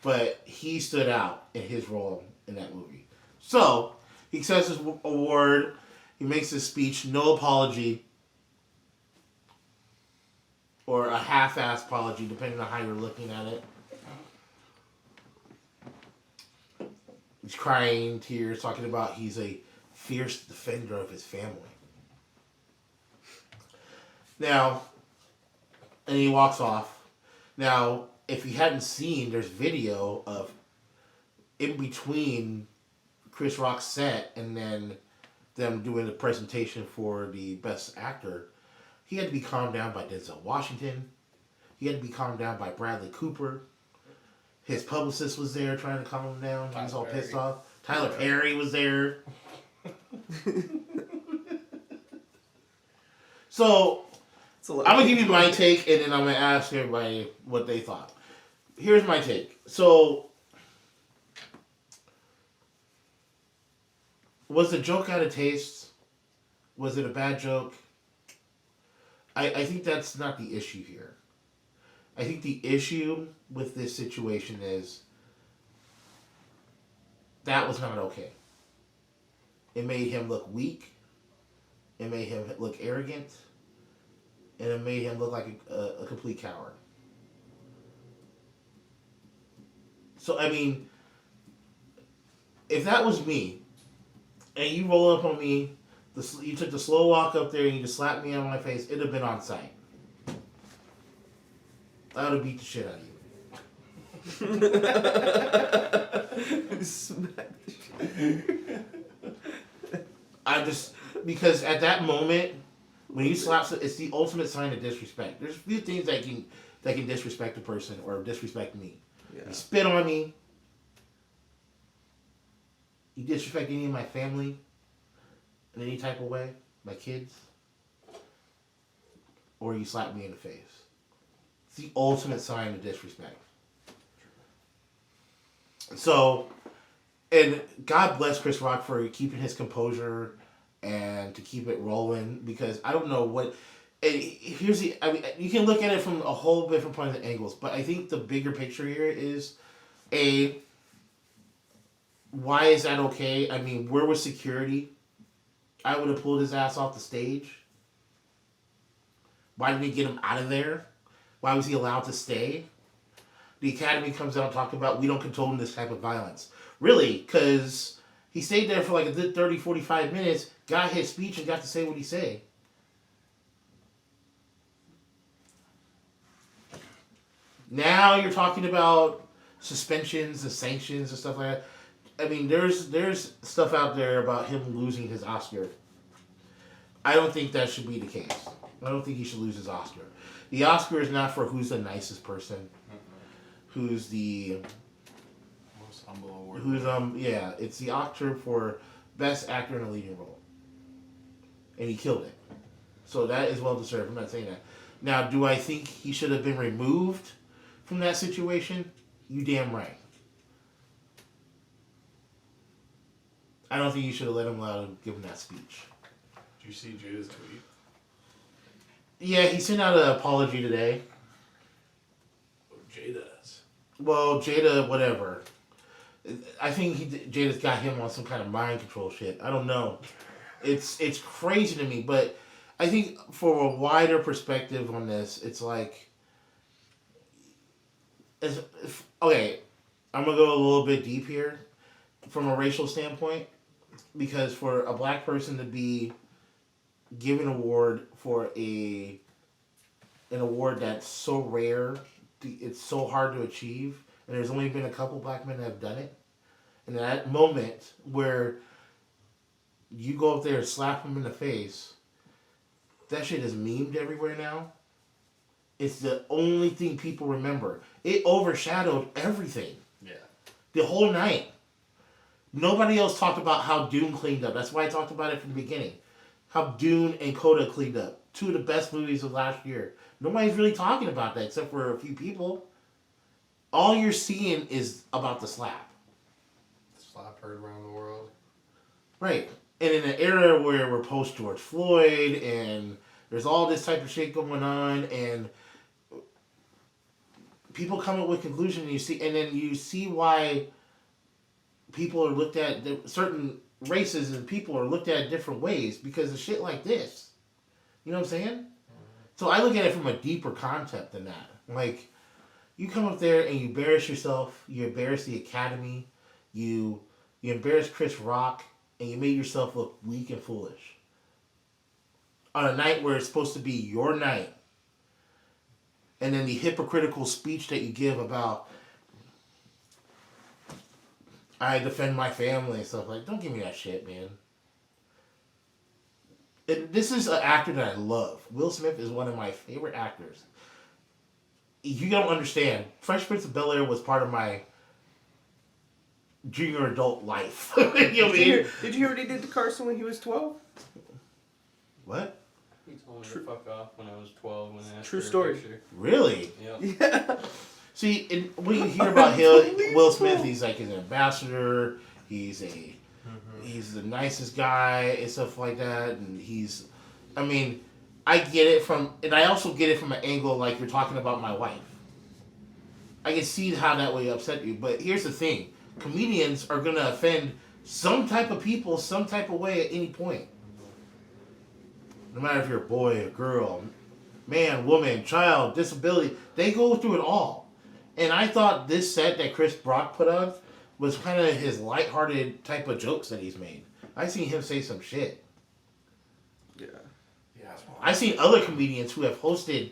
Speaker 2: But he stood out in his role in that movie. So, he accepts his award. He makes his speech, no apology. Or a half-assed apology, depending on how you're looking at it. He's crying, tears, talking about he's a fierce defender of his family. Now, and he walks off. Now, if you hadn't seen, there's video of in between Chris Rock's set and then them doing the presentation for the Best Actor. He had to be calmed down by Denzel Washington. He had to be calmed down by Bradley Cooper. His publicist was there trying to calm him down. He was all pissed off. Tyler Perry was there. So, I'm going to give you my take, and then I'm going to ask everybody what they thought. Here's my take. So, was the joke out of taste? Was it a bad joke? I think that's not the issue here. I think the issue with this situation is that was not okay. It made him look weak. It made him look arrogant. And it made him look like a complete coward. So, I mean, if that was me, and you roll up on me, you took the slow walk up there and you just slapped me on my face, it'd have been on sight. I would have beat the shit out of you.
Speaker 5: Smack the shit.
Speaker 2: Because at that moment, when you slap, it's the ultimate sign of disrespect. There's a few things that can disrespect a person or disrespect me.
Speaker 5: Yeah.
Speaker 2: You spit on me. You disrespect any of my family in any type of way, my kids, or you slap me in the face. It's the ultimate sign of disrespect. So, and God bless Chris Rock for keeping his composure and to keep it rolling, because I don't know what. And here's the. I mean, you can look at it from a whole different point of angles, but I think the bigger picture here is why is that okay? I mean, where was security? I would have pulled his ass off the stage. Why didn't he get him out of there? Why was he allowed to stay? The Academy comes out talking about we don't condone this type of violence. Really? Because he stayed there for like a good 30, 45 minutes, got his speech, and got to say what he said. Now you're talking about suspensions and sanctions and stuff like that. I mean, there's stuff out there about him losing his Oscar. I don't think that should be the case. I don't think he should lose his Oscar. The Oscar is not for who's the nicest person, who's the
Speaker 4: Most humble award.
Speaker 2: it's the Oscar for best actor in a leading role, and he killed it. So that is well deserved. I'm not saying that. Now, do I think he should have been removed from that situation? You damn right. I don't think you should have let him allow to give him that speech.
Speaker 4: Did you see Jada's tweet?
Speaker 2: Yeah, he sent out an apology today.
Speaker 4: Oh, Jada's.
Speaker 2: Well, Jada, whatever. I think Jada's got him on some kind of mind control shit. I don't know. It's crazy to me, but I think for a wider perspective on this, it's like... okay, I'm going to go a little bit deep here from a racial standpoint, because for a black person to be given an award for an award that's so rare, it's so hard to achieve, and there's only been a couple black men that have done it, and that moment where you go up there and slap him in the face, that shit is memed everywhere now. It's the only thing people remember. It overshadowed everything.
Speaker 4: Yeah.
Speaker 2: The whole night. Nobody else talked about how Dune cleaned up. That's why I talked about it from the beginning. How Dune and Coda cleaned up. Two of the best movies of last year. Nobody's really talking about that except for a few people. All you're seeing is about the slap.
Speaker 4: Slap heard around the world.
Speaker 2: Right. And in an era where we're post George Floyd and there's all this type of shit going on, and people come up with conclusions, and then you see why people are looked at, certain races and people are looked at different ways because of shit like this. You know what I'm saying? Mm-hmm. So I look at it from a deeper concept than that. Like, you come up there and you embarrass yourself, you embarrass the Academy, you embarrass Chris Rock, and you made yourself look weak and foolish. On a night where it's supposed to be your night. And then the hypocritical speech that you give about, I defend my family and stuff like, don't give me that shit, man. And this is an actor that I love. Will Smith is one of my favorite actors. You don't understand. Fresh Prince of Bel-Air was part of my junior adult life. You know what I mean?
Speaker 5: Did you hear what he did to Carson when he was 12?
Speaker 2: What?
Speaker 7: He told me to fuck off when I was 12 when I asked
Speaker 5: True
Speaker 7: for a
Speaker 5: story.
Speaker 7: picture.
Speaker 2: Really?
Speaker 7: Yep.
Speaker 5: Yeah.
Speaker 2: See, and when you hear about Will Smith, he's like an ambassador. He's the nicest guy and stuff like that. And I get it and I also get it from an angle like you're talking about my wife. I can see how that would upset you. But here's the thing. Comedians are going to offend some type of people some type of way at any point. No matter if you're a boy, a girl, man, woman, child, disability, they go through it all. And I thought this set that Chris Brock put on was kind of his lighthearted type of jokes that he's made. I seen him say some shit.
Speaker 5: Yeah.
Speaker 2: I seen other comedians who have hosted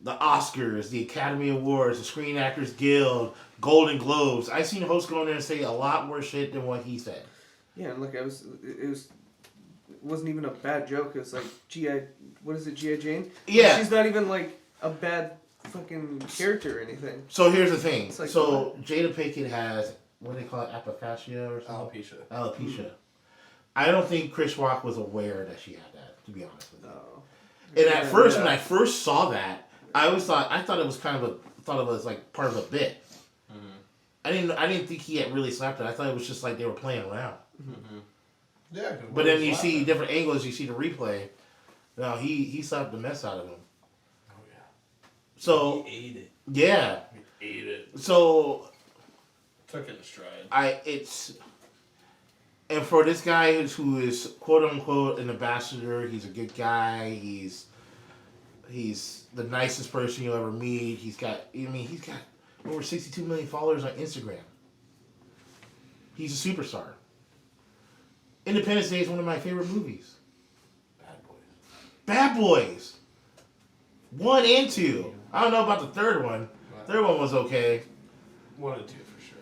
Speaker 2: the Oscars, the Academy Awards, the Screen Actors Guild, Golden Globes. I seen hosts go in there and say a lot more shit than what he said.
Speaker 5: Yeah, and look, it was wasn't even a bad joke. It was like what is it, G.I. Jane?
Speaker 2: Yeah.
Speaker 5: She's not even like a bad fucking character or anything.
Speaker 2: So here's the thing.
Speaker 5: It's like,
Speaker 2: so Jada Pinkett has, what do they call it, apophasia or something?
Speaker 4: Alopecia.
Speaker 2: Alopecia. I don't think Chris Rock was aware that she had that, to be honest with you.
Speaker 5: Oh.
Speaker 2: And at first, when I first saw that, I thought it was like part of a bit.
Speaker 4: Mm-hmm.
Speaker 2: I didn't think he had really slapped it. I thought it was just like they were playing around.
Speaker 4: Mm-hmm. Yeah.
Speaker 2: But then you see different angles. You see the replay. No, he slapped the mess out of him.
Speaker 4: Oh yeah.
Speaker 2: So
Speaker 4: he ate it.
Speaker 2: yeah.
Speaker 4: He ate it.
Speaker 2: So
Speaker 7: Took it in stride.
Speaker 2: And for this guy who is quote unquote an ambassador, he's a good guy. He's the nicest person you'll ever meet. He's got over 62 million followers on Instagram. He's a superstar. Independence Day is one of my favorite movies. Bad Boys. 1 and 2. I don't know about the third one. Third one was okay.
Speaker 4: 1 and 2 for sure.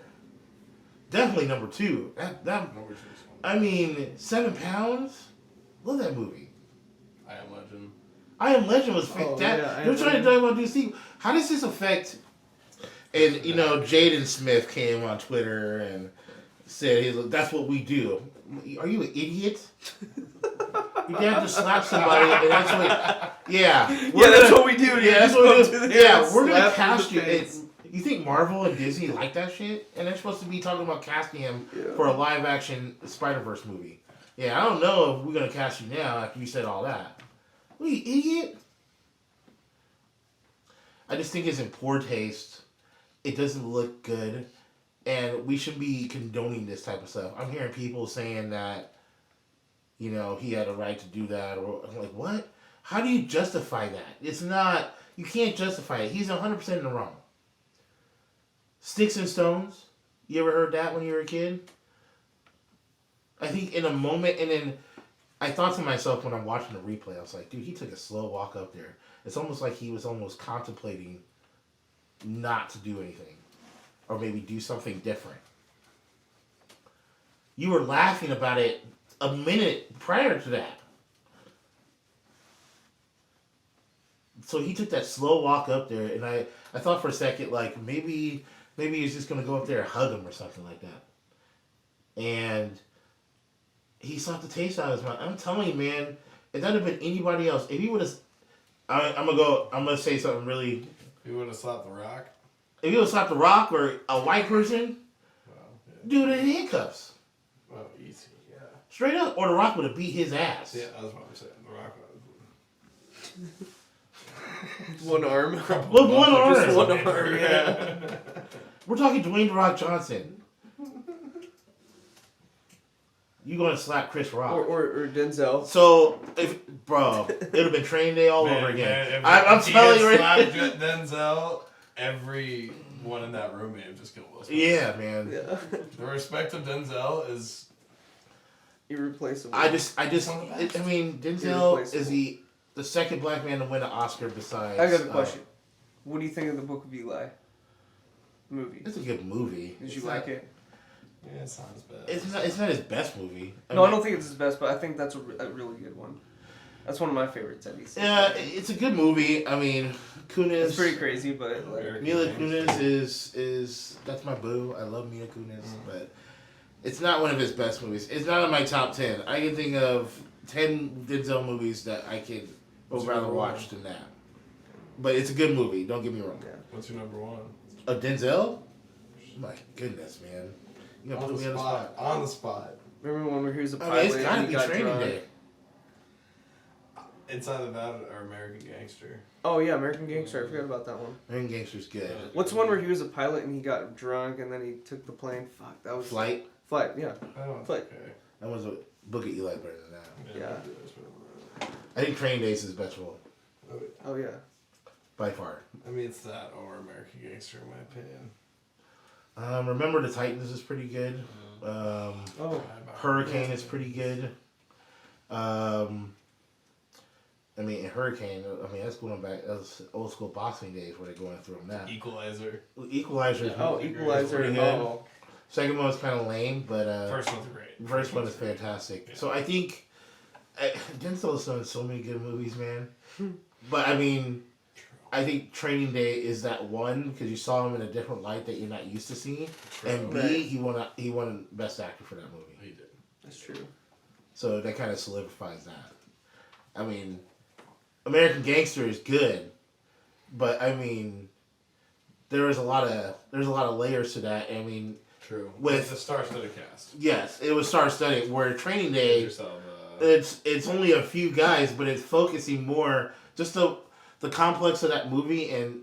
Speaker 2: Definitely number 2. That
Speaker 4: Number 2 is fun.
Speaker 2: I mean, 7 Pounds. Love that movie.
Speaker 4: I Am Legend.
Speaker 2: I Am Legend was fantastic. They're trying to talk about DC. How does this affect? And Jaden Smith came on Twitter and said, "That's what we do." Are you an idiot? You have to slap somebody, and that's what. Yeah.
Speaker 5: That's what we do.
Speaker 2: Yeah, that's what we do. Yeah, we're gonna
Speaker 5: slap
Speaker 2: cast
Speaker 5: in
Speaker 2: you.
Speaker 5: the face.
Speaker 2: You think Marvel and Disney like that shit? And they're supposed to be talking about casting him for a live action Spider-Verse movie. Yeah, I don't know if we're gonna cast you now after you said all that. What, you idiot? I just think it's in poor taste. It doesn't look good. And we should be condoning this type of stuff. I'm hearing people saying that, he had a right to do that. Or I'm like, what? How do you justify that? It's not, you can't justify it. He's 100% in the wrong. Sticks and Stones. You ever heard that when you were a kid? I think in a moment, and then I thought to myself when I'm watching the replay, I was like, dude, he took a slow walk up there. It's almost like he was almost contemplating not to do anything. Or maybe do something different. You were laughing about it a minute prior to that. So he took that slow walk up there, and I thought for a second, like, maybe he's just going to go up there and hug him or something like that. And he slapped the taste out of his mouth. I'm telling you, man, if that had been anybody else, if he would have... I'm going to say something really...
Speaker 4: If he would have slapped The Rock.
Speaker 2: If he would have slapped The Rock or a white person, dude in handcuffs.
Speaker 4: Well, easy, yeah.
Speaker 2: Straight up. Or The Rock would have beat his ass.
Speaker 4: Yeah, that's what I'm saying. The Rock
Speaker 5: One arm.
Speaker 2: With one arm.
Speaker 5: Just one arm, yeah.
Speaker 2: We're talking Dwayne The Rock Johnson. You going to slap Chris Rock.
Speaker 5: Or Denzel.
Speaker 2: So, it would have been training day all over again. I'm
Speaker 4: if
Speaker 2: smelling
Speaker 4: he
Speaker 2: right
Speaker 4: had slapped Denzel, everyone in that room may have just killed Will Smith.
Speaker 2: Yeah, man.
Speaker 5: Yeah.
Speaker 4: The respect of Denzel is
Speaker 5: Irreplaceable.
Speaker 2: Denzel is the second black man to win an Oscar besides...
Speaker 5: I got a question. What do you think of the Book of Eli movie?
Speaker 2: It's a good movie.
Speaker 5: Did you like it?
Speaker 4: Yeah, it sounds bad.
Speaker 2: It's not his best movie.
Speaker 5: I don't think it's his best, but I think that's a really good one. That's one of my favorites, at least.
Speaker 2: Yeah, it's a good movie. I mean, Kunis...
Speaker 5: It's pretty crazy, but...
Speaker 2: Mila Kunis is... That's my boo. I love Mila Kunis, but it's not one of his best movies. It's not in my top 10. I can think of 10 Denzel movies that I would rather watch than that. But it's a good movie. Don't get me wrong.
Speaker 5: Yeah.
Speaker 4: What's your number one?
Speaker 2: Denzel? My goodness, man. You gotta
Speaker 4: On
Speaker 2: put
Speaker 4: the
Speaker 2: me on the
Speaker 4: spot.
Speaker 2: spot.
Speaker 4: On the spot.
Speaker 5: Remember when he was a
Speaker 2: I
Speaker 5: pilot
Speaker 2: mean, it's gotta
Speaker 5: and he
Speaker 2: be
Speaker 5: got
Speaker 2: Training
Speaker 5: drunk?
Speaker 2: Day.
Speaker 4: Inside of that or American Gangster?
Speaker 5: Oh, yeah, American Gangster. I forgot about that one.
Speaker 2: American Gangster's good.
Speaker 5: What's the one where he was a pilot and he got drunk and then he took the plane? Fuck, that was...
Speaker 2: Flight?
Speaker 5: Flight, yeah.
Speaker 4: Oh,
Speaker 5: Flight.
Speaker 4: okay.
Speaker 2: That was a Book of Eli better than that.
Speaker 5: Yeah.
Speaker 2: I think Training Day is his best role.
Speaker 5: Oh, yeah.
Speaker 2: By far.
Speaker 4: I mean, it's that or American Gangster, in my opinion.
Speaker 2: Remember the Titans is pretty good. Hurricane is pretty good. Hurricane, that's going back, that's old school boxing days where they're going through them now.
Speaker 4: Equalizer.
Speaker 2: Equalizer.
Speaker 5: Equalizer.
Speaker 2: Pretty good.
Speaker 5: Oh.
Speaker 2: Second one was kind of lame, but
Speaker 4: First one's great.
Speaker 2: First one is fantastic. Yeah. So I think Denzel's done so many good movies, man. But I mean, I think Training Day is that one because you saw him in a different light that you're not used to seeing, and B,
Speaker 5: Right.
Speaker 2: he won Best Actor for that movie.
Speaker 4: He did.
Speaker 5: That's true.
Speaker 2: So that kind of solidifies that. I mean, American Gangster is good, but I mean, there's a lot of layers to that. I mean,
Speaker 4: True.
Speaker 2: With
Speaker 4: the star-studded cast.
Speaker 2: yes, it was star-studded. Where Training Day,
Speaker 4: Yourself,
Speaker 2: it's only a few guys, but it's focusing more just the complex of that movie, and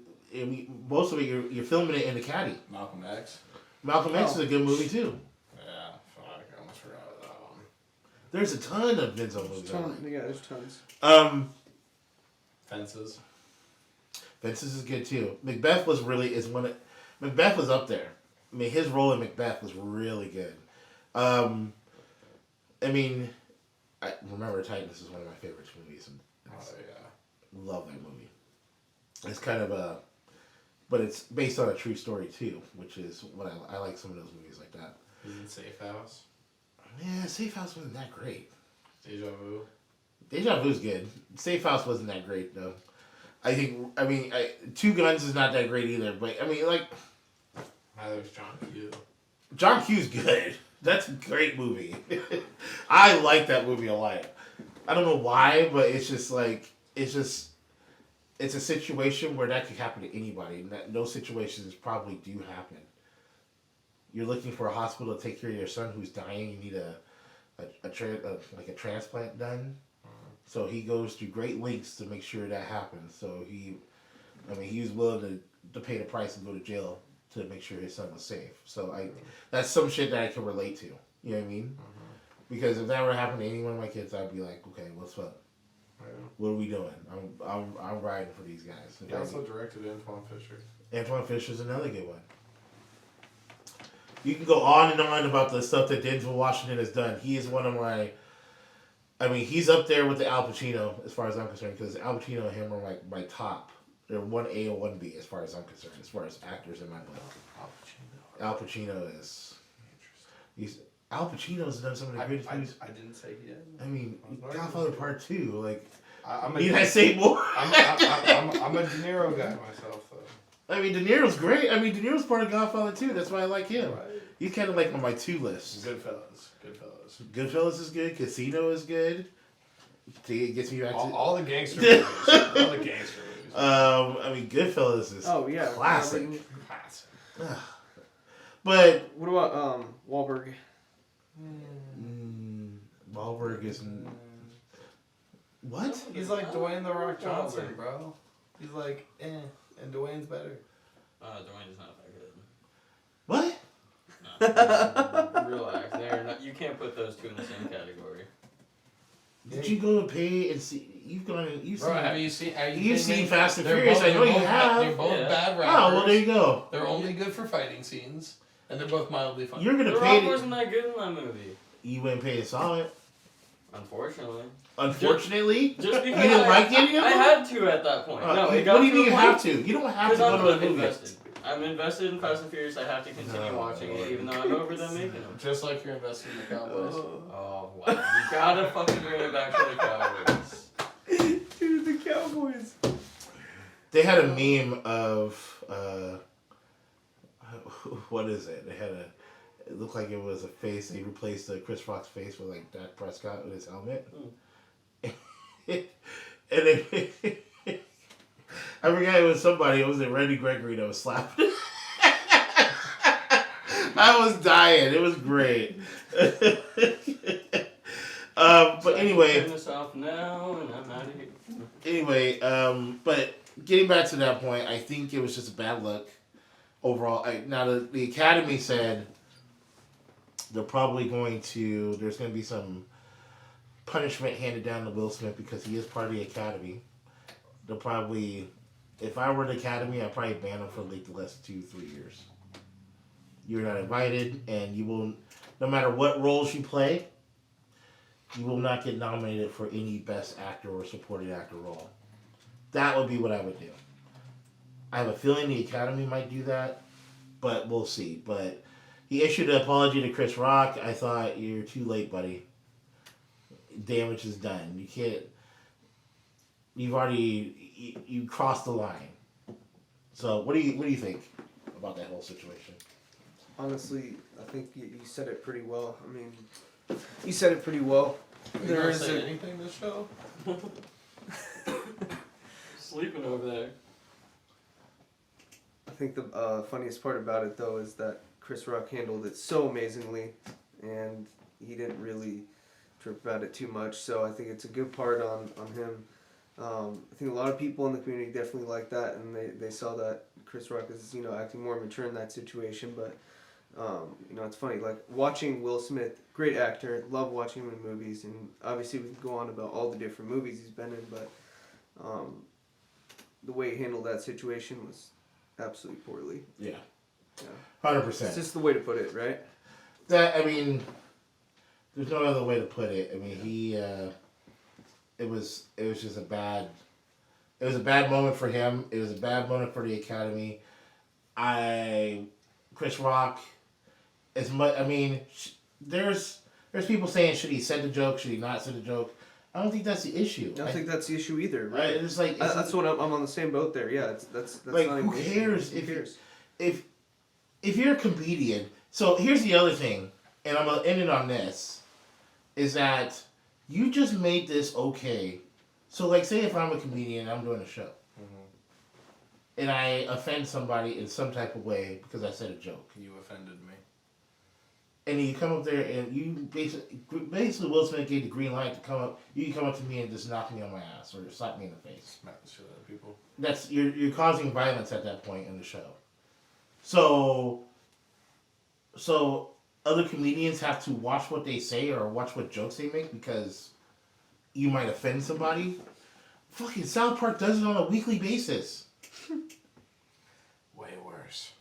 Speaker 2: most of it you're filming it in the caddy.
Speaker 4: Malcolm X.
Speaker 2: Malcolm X is a good movie too.
Speaker 4: Yeah, fuck, I almost forgot about that one.
Speaker 2: There's a ton of Denzel movies. I like.
Speaker 5: Yeah, there's tons.
Speaker 4: Fences.
Speaker 2: Fences is good too. Macbeth was Macbeth was up there. I mean, his role in Macbeth was really good. I mean, Remember Titans is one of my favorite movies. And love that movie. It's kind of but it's based on a true story too, which is what I like some of those movies like that.
Speaker 4: Isn't Safe House?
Speaker 2: Yeah, Safe House wasn't that great.
Speaker 4: Deja Vu.
Speaker 2: Deja Vu's good. Safe House wasn't that great though. I mean, Two Guns is not that great either. But I mean, like,
Speaker 4: Neither was John Q.
Speaker 2: John Q's good. That's a great movie. I like that movie a lot. I don't know why, but it's just like it's a situation where that could happen to anybody. And those situations probably do happen. You're looking for a hospital to take care of your son who's dying. You need a transplant done. So he goes to great lengths to make sure that happens. So he was willing to pay the price and go to jail to make sure his son was safe. So that's some shit that I can relate to. You know what I mean? Because if that were to happen to any one of my kids, I'd be like, okay, what's up?
Speaker 4: Yeah.
Speaker 2: What are we doing? I'm riding for these guys.
Speaker 4: He also directed Antoine Fisher.
Speaker 2: Antoine Fisher's another good one. You can go on and on about the stuff that Denzel Washington has done. He is one of my... I mean, he's up there with the Al Pacino as far as I'm concerned, because Al Pacino and him are like my top. They're 1A or 1B as far as I'm concerned, as far as actors in my book. Al Pacino is... Al Pacino's done some of the greatest movies.
Speaker 4: I didn't say he did.
Speaker 2: I mean, Godfather Part 2, like...
Speaker 4: I'm
Speaker 2: Need I say more?
Speaker 4: I'm a De Niro guy myself, though.
Speaker 2: I mean, De Niro's great. I mean, De Niro's part of Godfather too. That's why I like him.
Speaker 4: Right.
Speaker 2: He's kind of like on my 2 list.
Speaker 4: Goodfellas.
Speaker 2: Goodfellas is good. Casino is good. It gets me back to...
Speaker 4: All the gangster movies. All the gangster movies.
Speaker 2: I mean, Goodfellas is classic.
Speaker 4: Classic.
Speaker 2: But...
Speaker 5: What about Wahlberg?
Speaker 2: Wahlberg is... What?
Speaker 4: He's like Dwayne The Rock Johnson, bro. He's like, and Dwayne's better.
Speaker 8: Dwayne's not that good.
Speaker 2: What?
Speaker 8: No, relax. You can't put those two in the same category.
Speaker 2: Did you go and pay and see... You've gone and... You've
Speaker 4: Bro,
Speaker 2: seen...
Speaker 4: have you seen...
Speaker 2: You've seen Fast and Furious. I know you have.
Speaker 7: They're both bad rappers.
Speaker 2: Oh, well, there you go.
Speaker 7: They're only good for fighting scenes, and they're both mildly funny.
Speaker 2: You're going
Speaker 8: The
Speaker 2: to
Speaker 8: Rock
Speaker 2: pay...
Speaker 8: wasn't that good in that movie.
Speaker 2: You wouldn't pay to saw it.
Speaker 8: Unfortunately.
Speaker 2: Unfortunately?
Speaker 8: Just because
Speaker 2: You didn't like any of
Speaker 8: I
Speaker 2: them?
Speaker 8: had to at that point. No, it got
Speaker 2: what do you
Speaker 8: to
Speaker 2: mean
Speaker 8: a
Speaker 2: you
Speaker 8: point-
Speaker 2: have to? You don't have to
Speaker 8: Because
Speaker 2: go to a
Speaker 8: I'm
Speaker 2: movie.
Speaker 8: invested. I'm invested in Fast and Furious. I have to continue watching it, even though I'm over them making them.
Speaker 7: Just like you're invested in the Cowboys.
Speaker 8: Oh, wow. You gotta fucking bring it back to the Cowboys.
Speaker 5: Dude, the Cowboys.
Speaker 2: They had a meme of what is it? They had it looked like it was a face. They replaced the Chris Rock's face with like Dak Prescott with his helmet. And they, I forgot it was somebody. It was Randy Gregory that was slapping. I was dying. It was great. But anyway.
Speaker 8: Turn this off now, and I'm out of here.
Speaker 2: Anyway, but getting back to that point, I think it was just a bad look overall. Now the Academy said they're probably there's going to be some punishment handed down to Will Smith because he is part of the Academy. They'll probably, if I were the Academy, I'd probably ban him for like the last 2-3 years. You're not invited, and you will, no matter what roles you play, you will not get nominated for any Best Actor or Supporting Actor role. That would be what I would do. I have a feeling the Academy might do that, but we'll see. But he issued an apology to Chris Rock. I thought, you're too late, buddy. damage is done. You can't. You've already you crossed the line. So what do you think about that whole situation?
Speaker 5: Honestly, I think you said it pretty well. I mean, you said it pretty well.
Speaker 7: You
Speaker 5: There
Speaker 7: don't
Speaker 5: is
Speaker 7: say
Speaker 5: a,
Speaker 7: anything this show?
Speaker 8: Sleeping over there.
Speaker 5: I think the funniest part about it though is that Chris Rock handled it so amazingly, and he didn't really trip about it too much. So I think it's a good part on him. I think a lot of people in the community definitely like that, and they saw that Chris Rock is acting more mature in that situation. But it's funny, like watching Will Smith, great actor, love watching him in movies, and obviously we can go on about all the different movies he's been in, but the way he handled that situation was absolutely poorly.
Speaker 2: Yeah.
Speaker 5: Yeah.
Speaker 2: 100%.
Speaker 5: It's just the way to put it, right?
Speaker 2: That I mean, there's no other way to put it. I mean, he. It was just a bad. It was a bad moment for him. It was a bad moment for the Academy. Chris Rock, as much. I mean, there's people saying should he said the joke, should he not said the joke. I don't think that's the issue.
Speaker 5: I don't think that's the issue either, right?
Speaker 2: It's like
Speaker 5: that's what I'm on the same boat there. Yeah, that's
Speaker 2: like
Speaker 5: not
Speaker 2: who
Speaker 5: even an issue.
Speaker 2: cares
Speaker 5: Who cares?
Speaker 2: if you're a comedian. So here's the other thing, and I'm gonna end it on this, is that you just made this okay. So like, say if I'm a comedian and I'm doing a show, and I offend somebody in some type of way because I said a joke,
Speaker 4: You offended me.
Speaker 2: and you come up there and you basically Will Smith gave the green light to come up. You can come up to me and just knock me on my ass or slap me in the face.
Speaker 4: Smack the shit out of people.
Speaker 2: That's you're causing violence at that point in the show. So other comedians have to watch what they say or watch what jokes they make because you might offend somebody. Fucking South Park does it on a weekly basis.
Speaker 4: Way worse.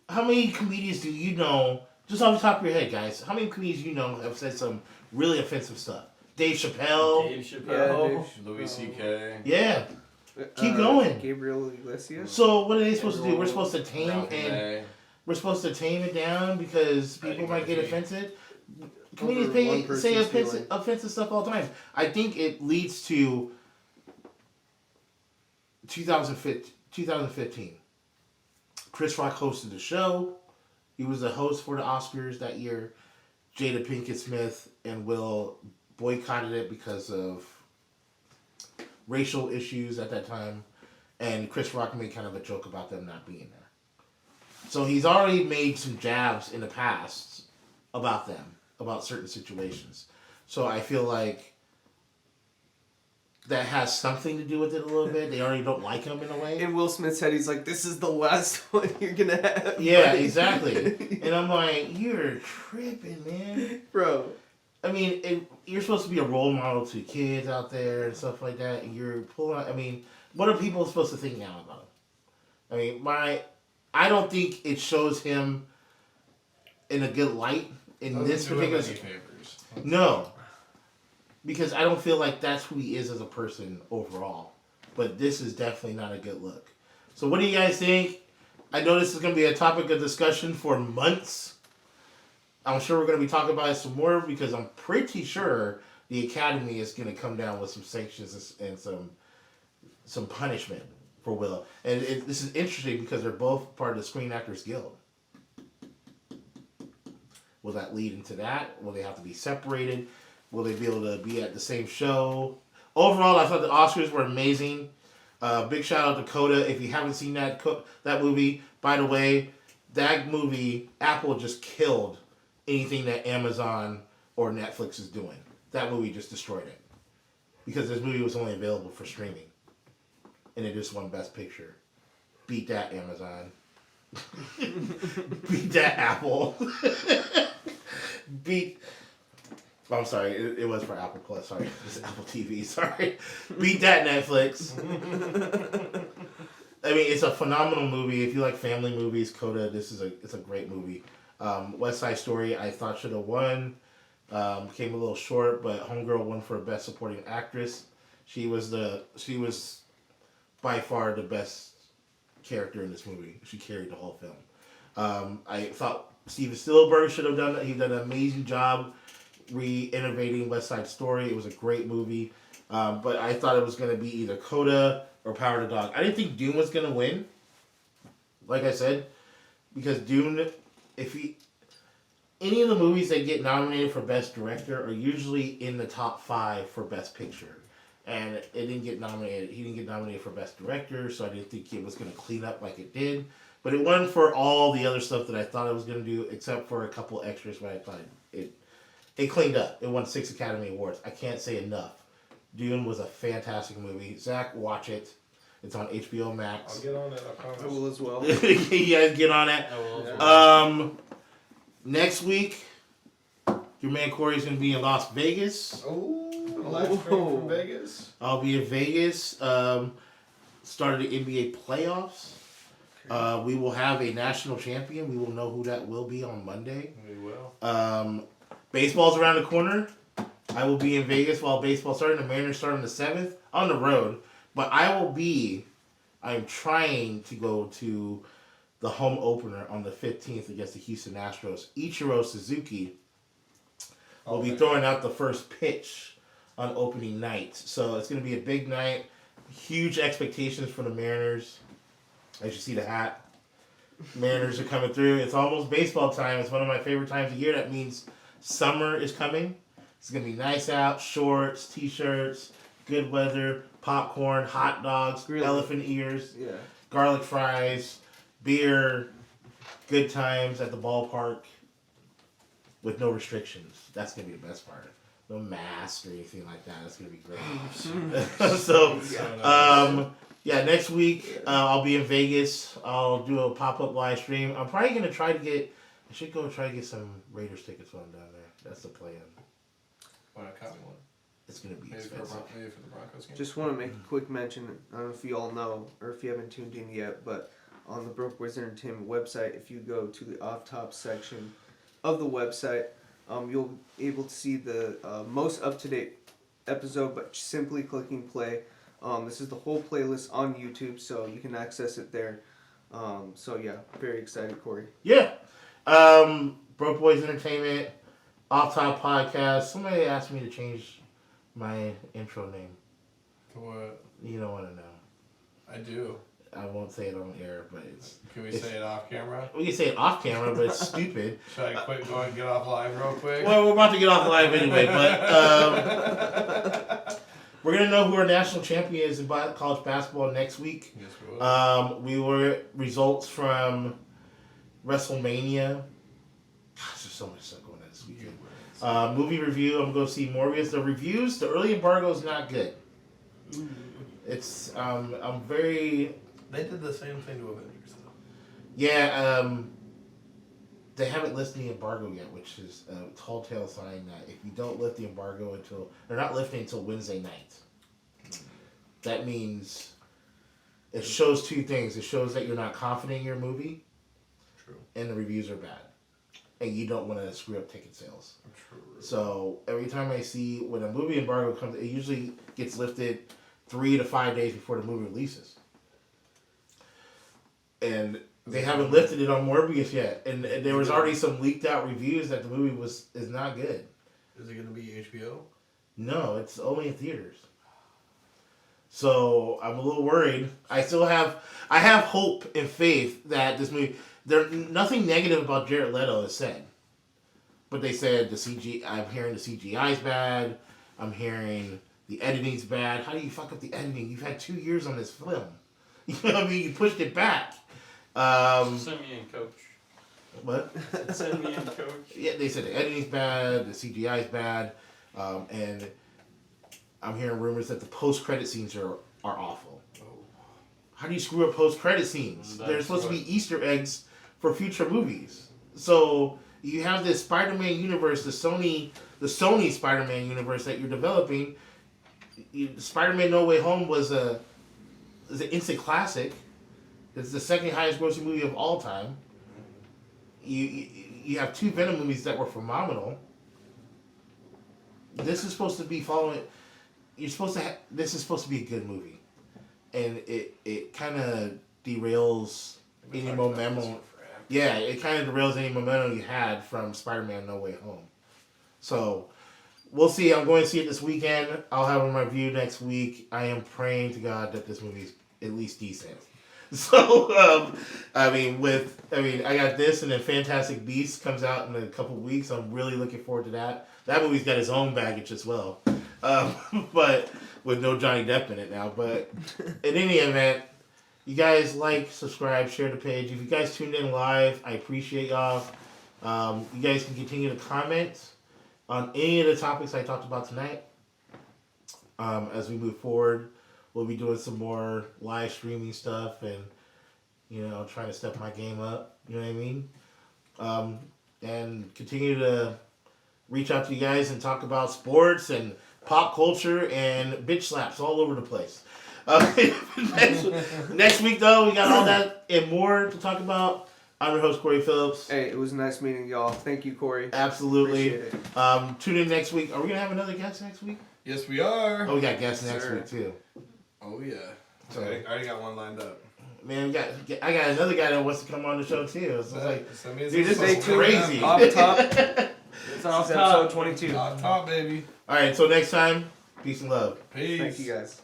Speaker 2: How many comedians do you know, just off the top of your head, guys, how many comedians do you know have said some really offensive stuff? Dave Chappelle.
Speaker 8: Dave Chappelle.
Speaker 4: Louis C.K.
Speaker 2: Yeah. Keep going.
Speaker 5: Gabriel Iglesias.
Speaker 2: So what are they supposed to do? We're supposed to tame
Speaker 4: Ralphie
Speaker 2: and
Speaker 4: May.
Speaker 2: we're supposed to tame it down because
Speaker 4: Eddie
Speaker 2: people might get
Speaker 4: Murphy.
Speaker 2: offended. Comedians
Speaker 5: Over one
Speaker 2: say
Speaker 5: person's feeling.
Speaker 2: offensive stuff all the time. I think it leads to 2015. Chris Rock hosted the show. He was the host for the Oscars that year. Jada Pinkett Smith and Will boycotted it because of racial issues at that time. And Chris Rock made kind of a joke about them not being there. So he's already made some jabs in the past about them, about certain situations. So I feel like that has something to do with it a little bit. They already don't like him in a way.
Speaker 5: In Will Smith's head, he's like, "This is the last one you're gonna have."
Speaker 2: Yeah,
Speaker 5: buddy."
Speaker 2: exactly. And I'm like, you're tripping, man.
Speaker 5: Bro.
Speaker 2: I mean, you're supposed to be a role model to kids out there and stuff like that. And you're pulling out, I mean, what are people supposed to think now about him? I mean, I don't think it shows him in a good light in this particular.
Speaker 4: favors.
Speaker 2: No, because I don't feel like that's who he is as a person overall. But this is definitely not a good look. So what do you guys think? I know this is going to be a topic of discussion for months. I'm sure we're going to be talking about it some more because I'm pretty sure the Academy is going to come down with some sanctions and some punishment for Will. And this is interesting because they're both part of the Screen Actors Guild. Will that lead into that? Will they have to be separated? Will they be able to be at the same show? Overall, I thought the Oscars were amazing. Big shout out to Coda. If you haven't seen that movie, by the way, that movie, Apple just killed anything that Amazon or Netflix is doing. That movie just destroyed it. Because this movie was only available for streaming. And it just won Best Picture. Beat that, Amazon. Beat that, Apple. I'm sorry, it was for Apple Plus, sorry. It's Apple TV, sorry. Beat that, Netflix. I mean, it's a phenomenal movie. If you like family movies, Coda, it's a great movie. West Side Story, I thought should have won. Came a little short, but Homegirl won for Best Supporting Actress. She was by far the best character in this movie. She carried the whole film. I thought Steven Spielberg should have done that. He did an amazing job re-innovating West Side Story. It was a great movie. But I thought it was going to be either Coda or Power of the Dog. I didn't think Dune was going to win. Like I said, because Dune, any of the movies that get nominated for Best Director are usually in the top 5 for Best Picture. And it didn't get nominated. He didn't get nominated for Best Director, so I didn't think it was going to clean up like it did. But it won for all the other stuff that I thought it was going to do, except for a couple extras where I thought it cleaned up. It won 6 Academy Awards. I can't say enough. Dune was a fantastic movie. Zach, watch it. It's on HBO Max.
Speaker 4: I'll get on it, I promise.
Speaker 5: I will as well.
Speaker 2: You guys get on it.
Speaker 8: I will as well.
Speaker 2: Next week, your man Corey's going to be in Las Vegas.
Speaker 4: Oh, live stream from Vegas.
Speaker 2: I'll be in Vegas. Started the NBA playoffs. We will have a national champion. We will know who that will be on Monday.
Speaker 4: We will.
Speaker 2: Baseball's around the corner. I will be in Vegas while baseball's starting. The Mariners start on the 7th on the road. But I'm trying to go to the home opener on the 15th against the Houston Astros. Ichiro Suzuki will be throwing out the first pitch on opening night. So it's going to be a big night. Huge expectations for the Mariners. As you see the hat. Mariners are coming through. It's almost baseball time. It's one of my favorite times of year. That means summer is coming. It's going to be nice out. Shorts, t-shirts, good weather, popcorn, hot dogs, elephant ears, garlic fries, beer, good times at the ballpark with no restrictions. That's going to be the best part. No mask or anything like that. That's going to be great. So, next week I'll be in Vegas. I'll do a pop-up live stream. I'm probably going to try to get some Raiders tickets while I'm down there. That's the plan.
Speaker 4: Why not copy one?
Speaker 2: It's going to be
Speaker 4: Maybe for
Speaker 2: expensive.
Speaker 4: the Broncos game.
Speaker 5: Just want to make a quick mention. I don't know if you all know or if you haven't tuned in yet, but on the Broke Boys Entertainment website, if you go to the off-top section of the website, you'll be able to see the most up-to-date episode, but simply clicking play. This is the whole playlist on YouTube, so you can access it there. Very excited, Corey.
Speaker 2: Yeah. Broke Boys Entertainment, Off Top Podcast. Somebody asked me to change my intro name.
Speaker 4: To what?
Speaker 2: You don't want to know.
Speaker 4: I do.
Speaker 2: I won't say it on air, but it's...
Speaker 4: Can we say it off camera?
Speaker 2: We can say it off camera, but it's stupid.
Speaker 4: Should I quit going and get off live real quick?
Speaker 2: Well, we're about to get off live anyway, but we're going to know who our national champion is in college basketball next week.
Speaker 4: Yes, we will.
Speaker 2: We were results from Wrestlemania. Gosh, there's so much stuff going on this weekend. Movie review, I'm going to see Morbius. The reviews, the early embargo is not good. It's, I'm very...
Speaker 4: They did the same thing to Avengers, though.
Speaker 2: Yeah, they haven't lifted the embargo yet, which is a tall tale sign that if you don't lift the embargo they're not lifting until Wednesday night. That means it shows two things. It shows that you're not confident in your movie.
Speaker 4: True.
Speaker 2: And the reviews are bad. And you don't want to screw up ticket sales.
Speaker 4: True.
Speaker 2: So every time I see when a movie embargo comes, it usually gets lifted 3 to 5 days before the movie releases. And they haven't lifted it on Morbius yet. And there was already some leaked out reviews that the movie is not good.
Speaker 4: Is it going to be HBO?
Speaker 2: No, it's only in theaters. So I'm a little worried. I have hope and faith that this movie... nothing negative about Jared Leto is said. But they said I'm hearing the CGI's bad. I'm hearing the editing's bad. How do you fuck up the editing? You've had 2 years on this film. You know what I mean? You pushed it back.
Speaker 8: Send me in, coach.
Speaker 2: What?
Speaker 8: Send me in, coach.
Speaker 2: Yeah, they said the editing's bad, the CGI's bad, and I'm hearing rumors that the post-credit scenes are awful.
Speaker 4: Oh.
Speaker 2: How do you screw up post-credit scenes?
Speaker 8: That's
Speaker 2: They're supposed to be Easter eggs for future movies. So you have this Spider-Man universe, the Sony Spider-Man universe that you're developing. Spider-Man No Way Home is an instant classic. It's the second highest grossing movie of all time. You have 2 Venom movies that were phenomenal. This is supposed to be this is supposed to be a good movie, and it kind of derails any momentum. Yeah, it kind of derails any momentum you had from Spider-Man No Way Home. So we'll see. I'm going to see it this weekend. I'll have a review next week. I am praying to God that this movie's at least decent. So, I got this, and then Fantastic Beasts comes out in a couple weeks. I'm really looking forward to that. That movie's got its own baggage as well, but with no Johnny Depp in it now. But in any event, you guys like, subscribe, share the page. If you guys tuned in live, I appreciate y'all. You guys can continue to comment on any of the topics I talked about tonight. As we move forward, we'll be doing some more live streaming stuff and, trying to step my game up. You know what I mean? And continue to reach out to you guys and talk about sports and pop culture and bitch slaps all over the place. Next week, though, we got all that and more to talk about. I'm your host, Corey Phillips.
Speaker 5: Hey, it was nice meeting y'all. Thank you, Corey.
Speaker 2: Absolutely.
Speaker 5: Appreciate it.
Speaker 2: Tune in next week. Are we going to have another guest next week?
Speaker 4: Yes, we are.
Speaker 2: Oh, we got guests next
Speaker 5: Sir.
Speaker 2: week, too.
Speaker 4: Oh yeah.
Speaker 2: So-
Speaker 4: I already got one lined up.
Speaker 2: Man, I got another guy that wants to come on the show, too. So it's like,
Speaker 4: That means
Speaker 2: dude, this
Speaker 5: Stay
Speaker 2: is
Speaker 5: tuned.
Speaker 2: crazy.
Speaker 5: Off top.
Speaker 8: It's
Speaker 5: This
Speaker 8: off
Speaker 5: is
Speaker 8: top.
Speaker 5: episode 22.
Speaker 4: Top, baby.
Speaker 2: All right, until next time, peace and love.
Speaker 4: Peace.
Speaker 5: Thank you, guys.